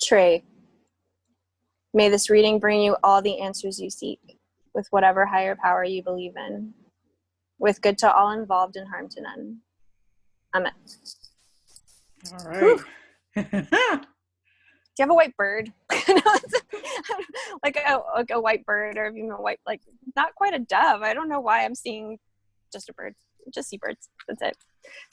Trey, may this reading bring you all the answers you seek, with whatever higher power you believe in, with good to all involved and harm to none. Amen. All right. Do you have a white bird? like a white bird, or even a white, like not quite a dove. I don't know why I'm seeing just a bird. Just see birds. That's it.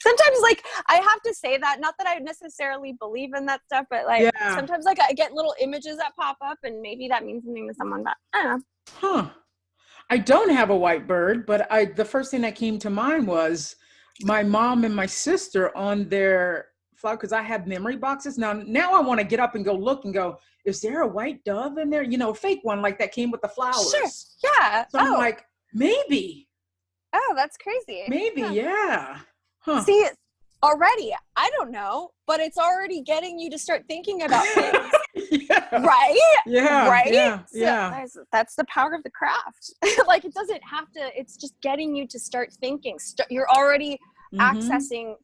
Sometimes, like, I have to say that, not that I necessarily believe in that stuff, but like sometimes, like, I get little images that pop up, and maybe that means something to someone. But I don't know. Huh. I don't have a white bird, but the first thing that came to mind was my mom and my sister on their flower, because I have memory boxes. Now I want to get up and go look and go, is there a white dove in there? You know, a fake one like that came with the flowers. Sure. Yeah. So I'm like, maybe. Oh, that's crazy. Maybe, yeah. Huh. See, already, I don't know, but it's already getting you to start thinking about things. Right? Yeah. Right? Yeah. So that's the power of the craft. Like, it doesn't have to, it's just getting you to start thinking. You're already accessing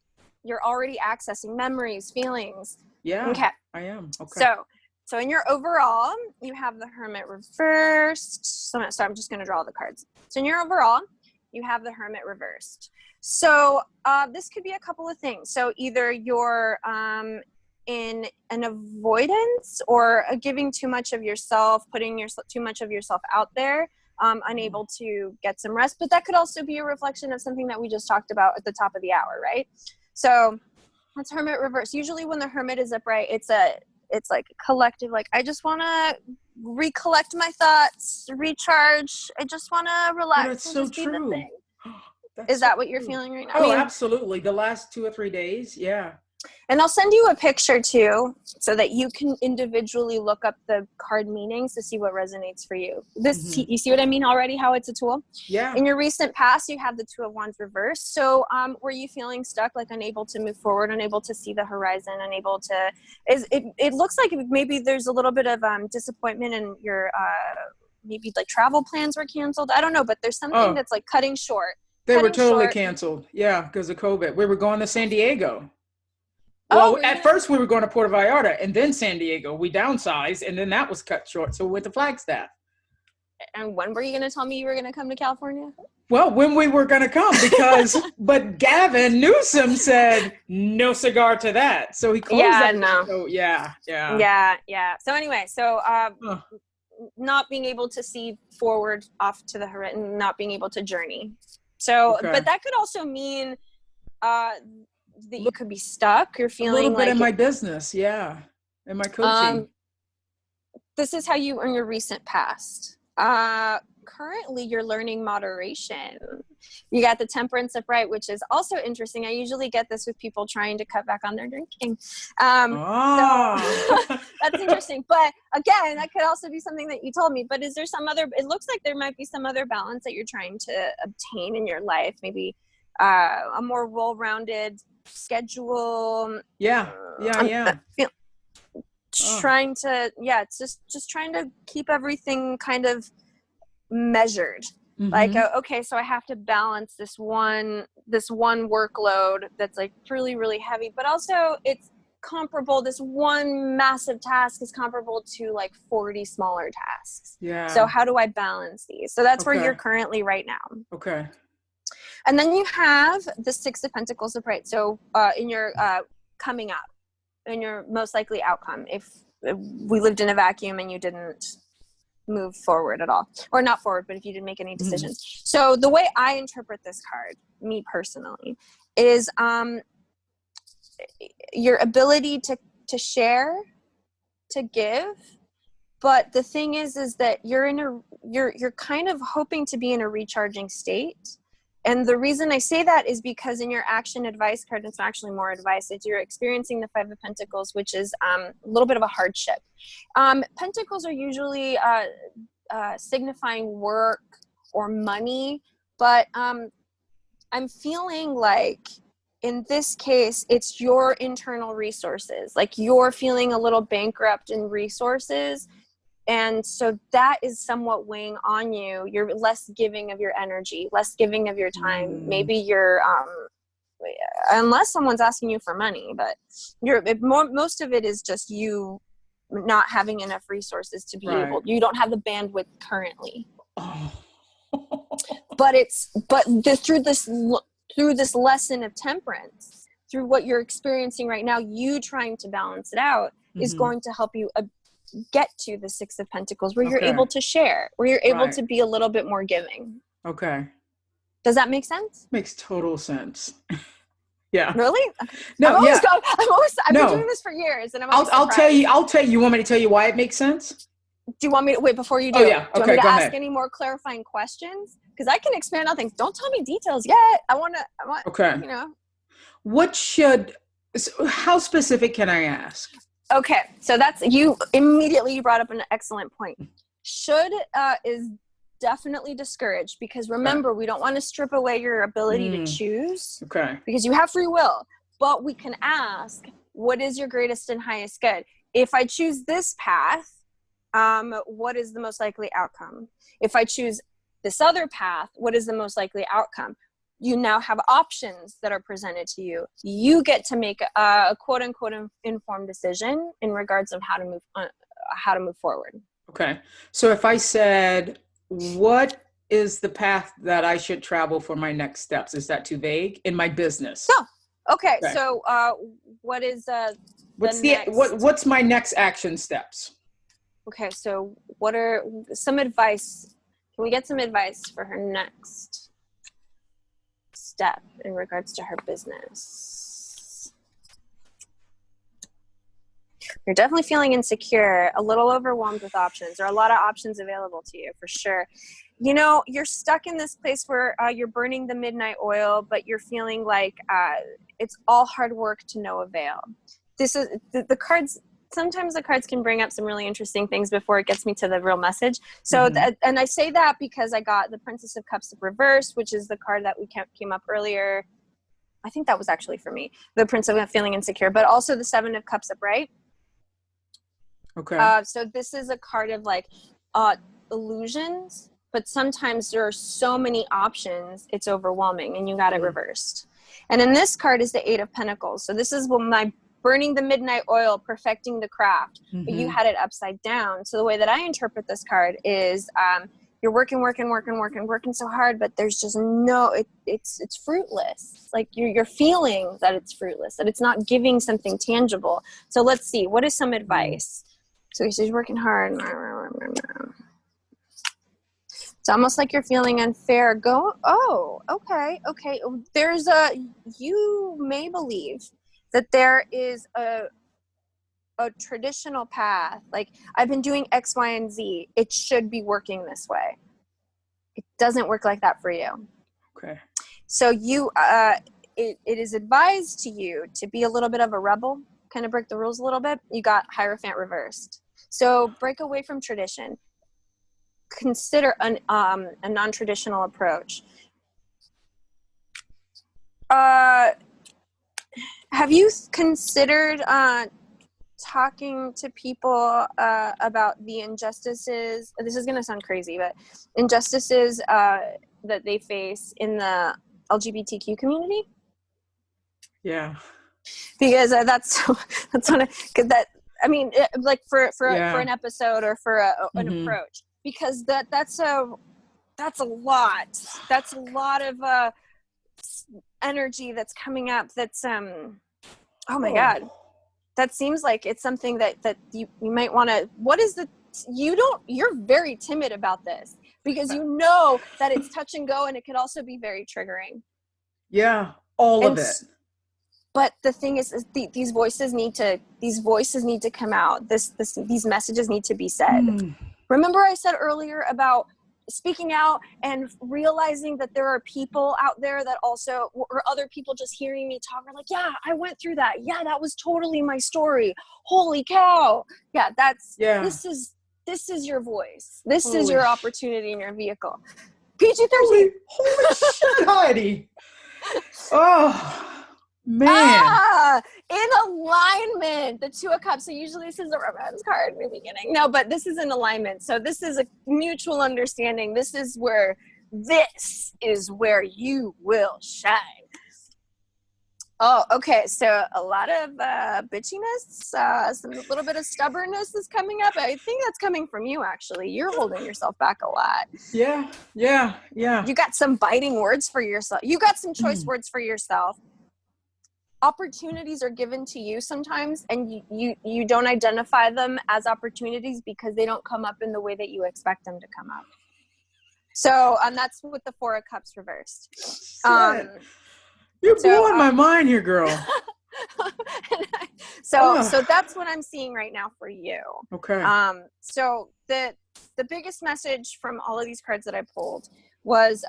memories, feelings. Yeah. Okay. I am. Okay. So in your overall, you have the Hermit reversed. So I'm just going to draw the cards. So in your overall, you have the Hermit reversed. So this could be a couple of things. So either you're in an avoidance or giving too much of yourself, putting too much of yourself out there, unable to get some rest. But that could also be a reflection of something that we just talked about at the top of the hour, right? So that's Hermit reverse. Usually when the Hermit is upright, it's like collective, like, I just want to recollect my thoughts, recharge. I just want to relax. Oh, that's so true. Is that what you're feeling right now? Oh, absolutely. The last 2 or 3 days. Yeah. And I'll send you a picture too, so that you can individually look up the card meanings to see what resonates for you. You see what I mean already, how it's a tool? Yeah. In your recent past, you have the Two of Wands reversed. So were you feeling stuck, like unable to move forward, unable to see the horizon, unable to, it looks like maybe there's a little bit of disappointment in your, maybe like travel plans were canceled. I don't know, but there's something that's like cutting short. They were totally canceled. Yeah, because of COVID. We were going to San Diego. Well, at first we were going to Puerto Vallarta and then San Diego. We downsized and then that was cut short. So we went to Flagstaff. And when were you going to tell me you were going to come to California? Well, when we were going to come, because, but Gavin Newsom said no cigar to that. So he closed that. No. So, yeah. So anyway, not being able to see forward off to the horizon, not being able to journey. So, but that could also mean that you could be stuck. You're feeling a little bit like in my business, in my coaching. This is how you in your recent past. Currently, you're learning moderation. You got the Temperance upright, which is also interesting. I usually get this with people trying to cut back on their drinking. So that's interesting. But again, that could also be something that you told me. But is there some other, it looks like there might be some other balance that you're trying to obtain in your life. Maybe a more well-rounded schedule. Trying to, it's just trying to keep everything kind of measured. Like, okay, so I have to balance this one workload that's like really, really heavy, but also it's comparable. This one massive task is comparable to like 40 smaller tasks. Yeah. So how do I balance these? So that's where you're currently right now. Okay. And then you have the Six of Pentacles upright. So in your coming up, in your most likely outcome, if we lived in a vacuum and you didn't move forward at all, or not forward, but if you didn't make any decisions. So the way I interpret this card, me personally, is your ability to share, to give. But the thing is that you're kind of hoping to be in a recharging state. And the reason I say that is because in your action advice card, it's actually more advice. It's you're experiencing the Five of Pentacles, which is a little bit of a hardship. Pentacles are usually signifying work or money, but I'm feeling like in this case, it's your internal resources. Like you're feeling a little bankrupt in resources. And so that is somewhat weighing on you. You're less giving of your energy, less giving of your time. Maybe you're, unless someone's asking you for money, but most of it is just you not having enough resources to be able, you don't have the bandwidth currently. Through this lesson of temperance, through what you're experiencing right now, you trying to balance it out is going to help you get to the Six of Pentacles, where you're able to share, where you're able to be a little bit more giving. Okay. Does that make sense? Makes total sense. Yeah. Really? No. I've been doing this for years, and I'll tell you. You want me to tell you why it makes sense? Do you want me to wait before you do? Oh yeah. Do you want me to ask any more clarifying questions? Because I can expand on things. Don't tell me details yet. I want. Okay. You know. How specific can I ask? Okay, so that's you brought up an excellent point. Should is definitely discouraged, because remember, we don't want to strip away your ability to choose. Okay. Because you have free will, but we can ask, what is your greatest and highest good? If I choose this path, what is the most likely outcome? If I choose this other path, what is the most likely outcome? You now have options that are presented to you. You get to make a quote unquote informed decision in regards of how to move forward. Okay. So if I said, what is the path that I should travel for my next steps? Is that too vague? In my business? No. Okay. So what is what's my next action steps? Okay. So what are some advice? Can we get some advice for her next step in regards to her business? You're definitely feeling insecure, a little overwhelmed with options. There are a lot of options available to you, for sure. You know, you're stuck in this place where you're burning the midnight oil, but you're feeling like it's all hard work to no avail. This is the cards. Sometimes the cards can bring up some really interesting things before it gets me to the real message. So, and I say that because I got the Princess of Cups reversed, which is the card that we came up earlier. I think that was actually for me, the Prince of Feeling Insecure, but also the Seven of Cups upright. Okay. So this is a card of like illusions, but sometimes there are so many options, it's overwhelming, and you got it reversed. And then this card is the Eight of Pentacles. So this is my burning the midnight oil, perfecting the craft, but you had it upside down. So the way that I interpret this card is you're working so hard, but there's just it's fruitless. Like you're feeling that it's fruitless, that it's not giving something tangible. So let's see, what is some advice? So she's working hard. It's almost like you're feeling unfair. Okay. You may believe that there is a traditional path. Like, I've been doing X, Y, and Z. It should be working this way. It doesn't work like that for you. Okay. So it is advised to you to be a little bit of a rebel, kind of break the rules a little bit. You got Hierophant reversed. So break away from tradition. Consider a non-traditional approach. Have you considered talking to people about the injustices? This is going to sound crazy, but injustices that they face in the LGBTQ community? Yeah. Because that's one like for an episode or for an approach, because that's a lot. That's a lot of energy that's coming up. That's God, that seems like it's something that you might want to. You're very timid about this because you know that it's touch and go, and it could also be very triggering. Yeah, all of it. But the thing is these voices need to come out. These messages need to be said. Remember I said earlier about speaking out and realizing that there are people out there that also, or other people just hearing me talk, are like, yeah, I went through that. Yeah, that was totally my story. Holy cow. Yeah, this is your voice. This is your opportunity in your vehicle. PG-13. Holy shit, Heidi. Oh. Man. In alignment, the Two of Cups. So usually this is a romance card in the beginning. No, but this is in alignment. So this is a mutual understanding. This is where you will shine. Oh, okay. So a lot of bitchiness, some little bit of stubbornness is coming up. I think that's coming from you, actually. You're holding yourself back a lot. Yeah. You got some biting words for yourself. You got some choice words for yourself. Opportunities are given to you sometimes, and you don't identify them as opportunities because they don't come up in the way that you expect them to come up. So that's with the Four of Cups reversed. You're blowing my mind here, girl. So that's what I'm seeing right now for you. Okay. So the biggest message from all of these cards that I pulled was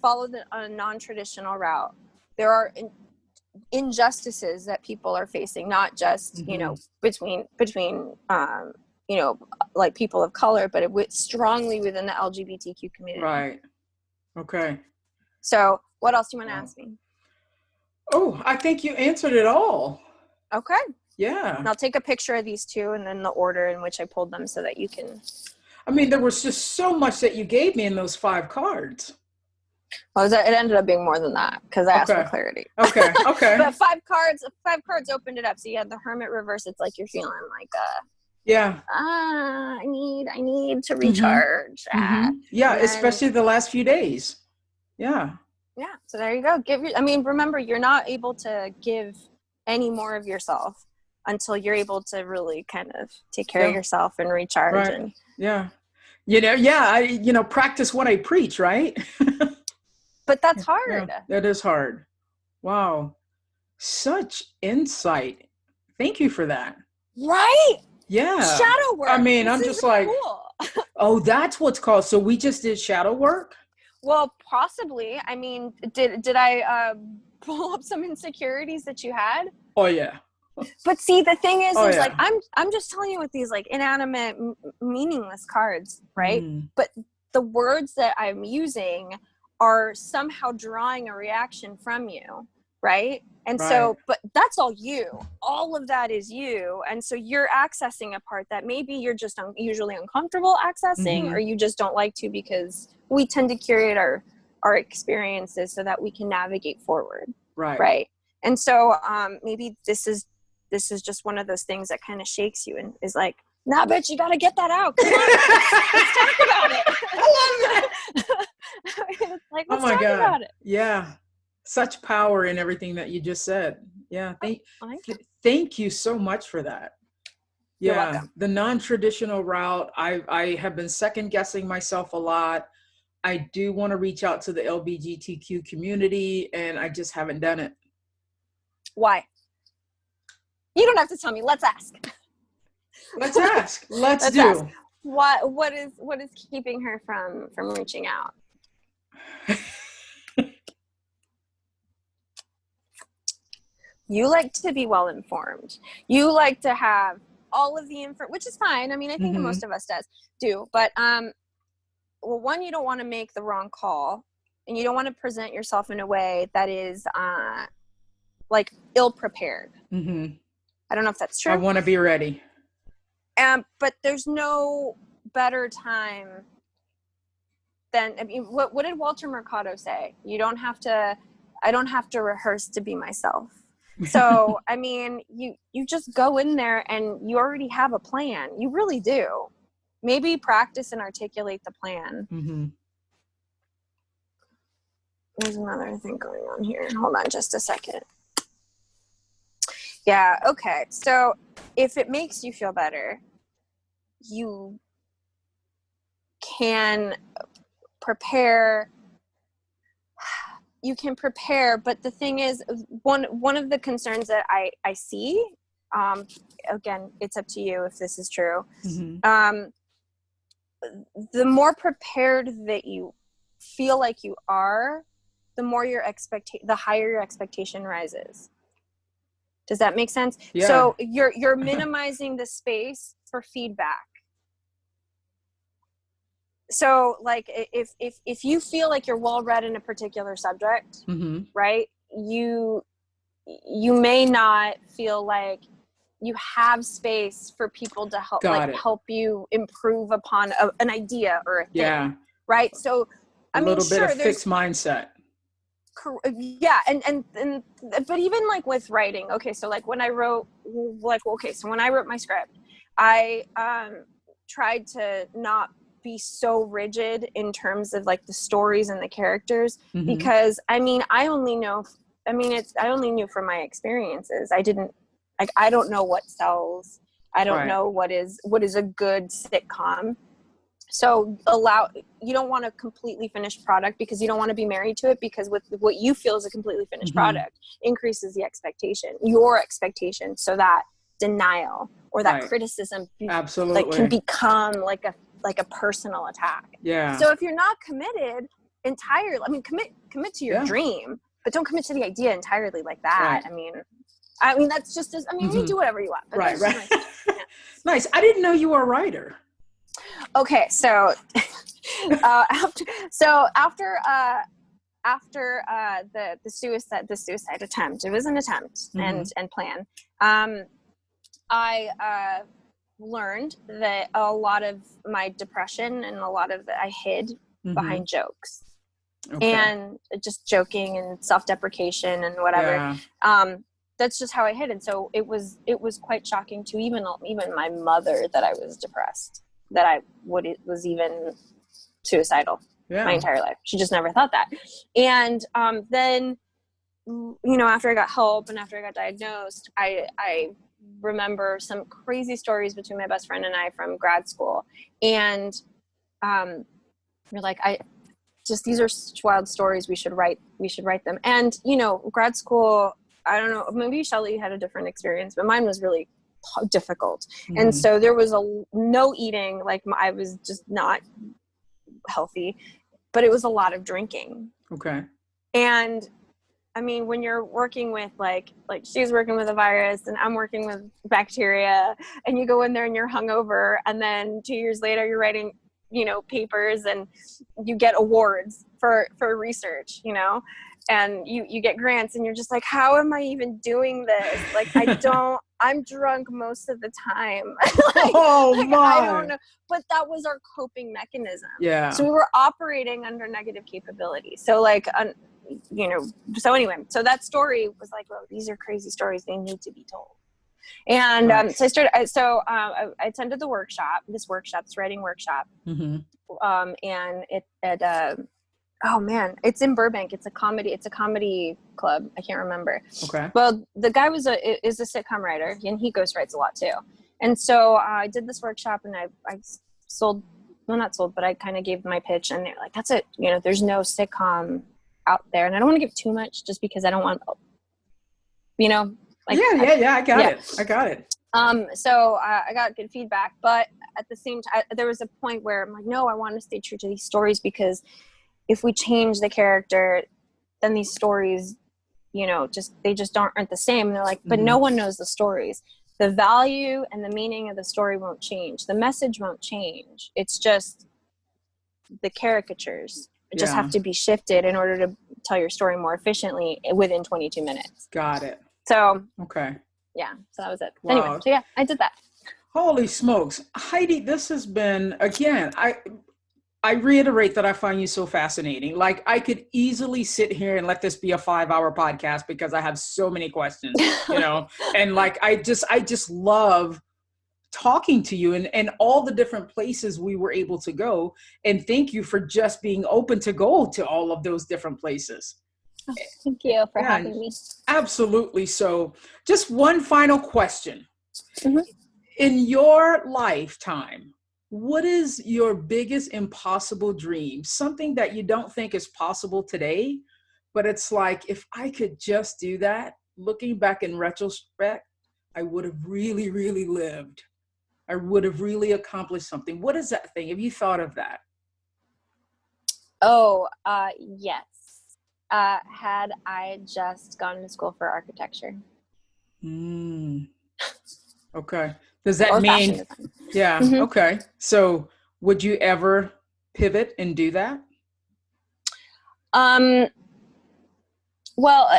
follow a non-traditional route. There are injustices that people are facing, not just between like people of color, but strongly within the LGBTQ community. Right. Okay. So what else do you want to ask me? Oh, I think you answered it all. Okay. Yeah. And I'll take a picture of these two and then the order in which I pulled them so that you can. I mean, there was just so much that you gave me in those 5 cards. Well, it ended up being more than that because I asked for clarity. Okay. But 5 cards opened it up. So you had the Hermit reverse. It's like you're feeling like I need to recharge. Yeah, especially the last few days. Yeah. Yeah. So there you go. Remember, you're not able to give any more of yourself until you're able to really kind of take care of yourself and recharge. Right. I practice what I preach, right? But that's hard. Yeah, that is hard. Wow. Such insight. Thank you for that. Right? Yeah. Shadow work. I'm just like, cool. Oh, that's what's called. So we just did shadow work? Well, possibly. I mean, did I pull up some insecurities that you had? Oh, yeah. But see, the thing is like, I'm just telling you with these like inanimate, meaningless cards, right? But the words that I'm using are somehow drawing a reaction from you, right? And so, but that's all you. All of that is you. And so you're accessing a part that maybe you're just usually uncomfortable accessing, or you just don't like to, because we tend to curate our experiences so that we can navigate forward. Right. And so maybe this is just one of those things that kind of shakes you and is like, nah, bitch, you got to get that out. Come on. Let's talk about it. I love that. It's like, let's talk about it. Yeah. Such power in everything that you just said. Yeah. Thank you so much for that. Yeah. You're welcome. The non-traditional route, I have been second guessing myself a lot. I do want to reach out to the LGBTQ community, and I just haven't done it. Why? You don't have to tell me. Let's ask. Let's ask. Let's do. Ask. What is keeping her from reaching out? You like to be well informed. You like to have all of the info, which is fine. I mean, I think most of us do. But well, one, you don't want to make the wrong call, and you don't want to present yourself in a way that is like ill prepared. I don't know if that's true. I want to be ready. But there's no better time than, I mean, what did Walter Mercado say? I don't have to rehearse to be myself. So, I mean, you just go in there and you already have a plan. You really do. Maybe practice and articulate the plan. There's another thing going on here. Hold on just a second. Yeah, okay. So if it makes you feel better, you can prepare. You can prepare, but the thing is, one of the concerns that I see, again, it's up to you if this is true. The more prepared that you feel like you are, the more the higher your expectation rises. Does that make sense? Yeah. So you're minimizing the space for feedback. So like if you feel like you're well read in a particular subject, right? You you may not feel like you have space for people to help, help you improve upon an idea or a thing, right? So, a little bit of fixed mindset. Yeah, and but even like with writing, okay, so like when I wrote, so when I wrote my script, I tried to not be so rigid in terms of like the stories and the characters, because I only knew from my experiences. I don't know what sells. I don't know what is a good sitcom. So you don't want a completely finished product because you don't want to be married to it, because with what you feel is a completely finished product increases the expectation, your expectation, so that denial or that criticism can become like a personal attack. Yeah. So if you're not committed entirely, commit to your dream, but don't commit to the idea entirely like that. Right. I mean that's just you do whatever you want. But right. Nice. I didn't know you were a writer. Okay, so after the suicide attempt, it was an attempt and plan. I learned that a lot of my depression and a lot of it I hid behind jokes, and just joking and self-deprecation and whatever. Yeah. That's just how I hid, and so it was quite shocking to even my mother that I was depressed, that I was even suicidal my entire life. She just never thought that. And then, after I got help and after I got diagnosed, I remember some crazy stories between my best friend and I from grad school. And we're like, these are such wild stories. We should write them. And, grad school, I don't know, maybe Shelley had a different experience, but mine was really difficult. And so there was no eating, like I was just not healthy, but it was a lot of drinking. Okay. And when you're working with like she's working with a virus and I'm working with bacteria, and you go in there and you're hungover, and then 2 years later you're writing, papers, and you get awards for research, and you get grants, and you're just like, how am I even doing this? Like, I'm drunk most of the time. My. I don't know. But that was our coping mechanism. Yeah. So we were operating under negative capability. So so anyway, so that story was like, well, these are crazy stories. They need to be told. And I attended the workshop, this writing workshop. And it's in Burbank. It's a comedy club. I can't remember. Okay. Well, the guy is a sitcom writer, and he ghostwrites a lot too. And so I did this workshop, and I sold, well, not sold, but I kind of gave my pitch, and they're like, that's it. There's no sitcom out there. And I don't want to give too much just because I don't want, I got it. So I got good feedback, but at the same time, there was a point where I'm like, no, I want to stay true to these stories, because if we change the character, then these stories, they just aren't the same. And they're like, but no one knows the stories. The value and the meaning of the story won't change. The message won't change. It's just the caricatures just have to be shifted in order to tell your story more efficiently within 22 minutes. Got it. So, okay. Yeah, so that was it. Wow. Anyway, so yeah, I did that. Holy smokes. Heidi, this has been, again, I reiterate that I find you so fascinating. Like, I could easily sit here and let this be a 5-hour podcast because I have so many questions, and like, I just love talking to you and all the different places we were able to go. And thank you for just being open to go to all of those different places. Oh, thank you for having me. Absolutely. So just one final question. In your lifetime, what is your biggest impossible dream? Something that you don't think is possible today, but it's like, if I could just do that, looking back in retrospect, I would have really, really lived. I would have really accomplished something. What is that thing? Have you thought of that? Oh, yes. Had I just gone to school for architecture. Okay. Does that mean, yeah. Okay. So would you ever pivot and do that? Well,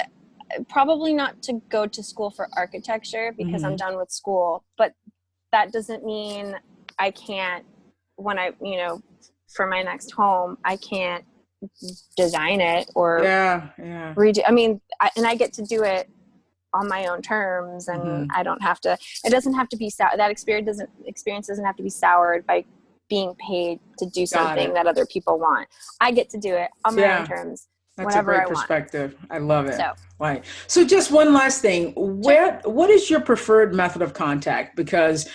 probably not to go to school for architecture because I'm done with school, but that doesn't mean I can't, when I, for my next home, I can't design it or redo. I mean, I get to do it on my own terms, and I don't have to, it doesn't have to be, that experience doesn't have to be soured by being paid to do something that other people want. I get to do it on my own terms. That's a great perspective. I love it. Right. So just one last thing. What is your preferred method of contact? Because,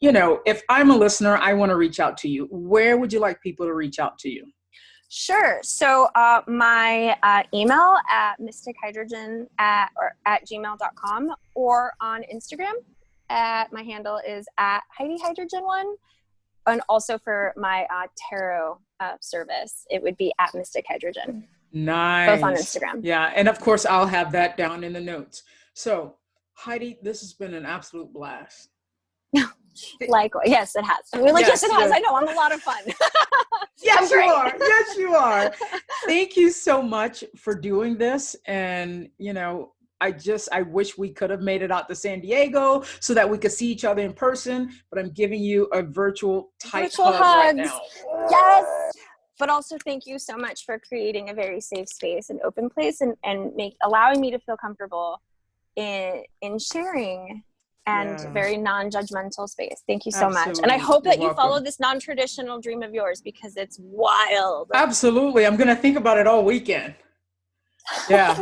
if I'm a listener, I want to reach out to you. Where would you like people to reach out to you? Sure. So my email at mystichydrogen at gmail.com, or on Instagram my handle is at Heidi Hydrogen 1. And also for my tarot service, it would be at Mystic Hydrogen. Nice. Both on Instagram. Yeah. And of course, I'll have that down in the notes. So, Heidi, this has been an absolute blast. Likewise. Yes, it has. I mean, yes, it has. I know. I'm a lot of fun. Yes, you are. Yes, you are. Thank you so much for doing this. And, I wish we could have made it out to San Diego so that we could see each other in person, but I'm giving you a virtual hug right now. Yes. But also thank you so much for creating a very safe space and open place, and allowing me to feel comfortable in sharing, and very non-judgmental space. Thank you so much. And I hope that you follow this non-traditional dream of yours, because it's wild. Absolutely. I'm going to think about it all weekend. Yeah.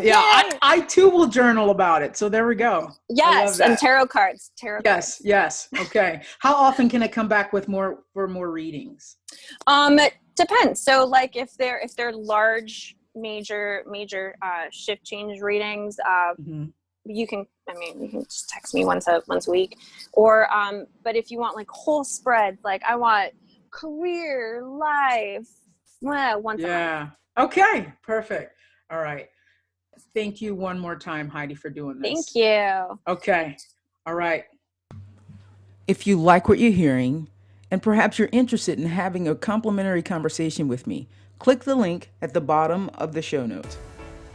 I too will journal about it. So there we go. Yes. And tarot cards. Yes. Okay. How often can I come back with more readings? It depends. So like if they're large, major shift change readings, you can just text me once a week, or but if you want like whole spreads, like I want career, life, once a month. Okay, perfect. All right. Thank you one more time, Heidi, for doing this. Thank you. Okay. All right. If you like what you're hearing, and perhaps you're interested in having a complimentary conversation with me, click the link at the bottom of the show notes.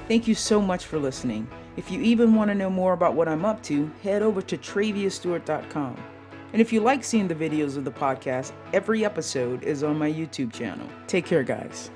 Thank you so much for listening. If you even want to know more about what I'm up to, head over to traviastewart.com. And if you like seeing the videos of the podcast, every episode is on my YouTube channel. Take care, guys.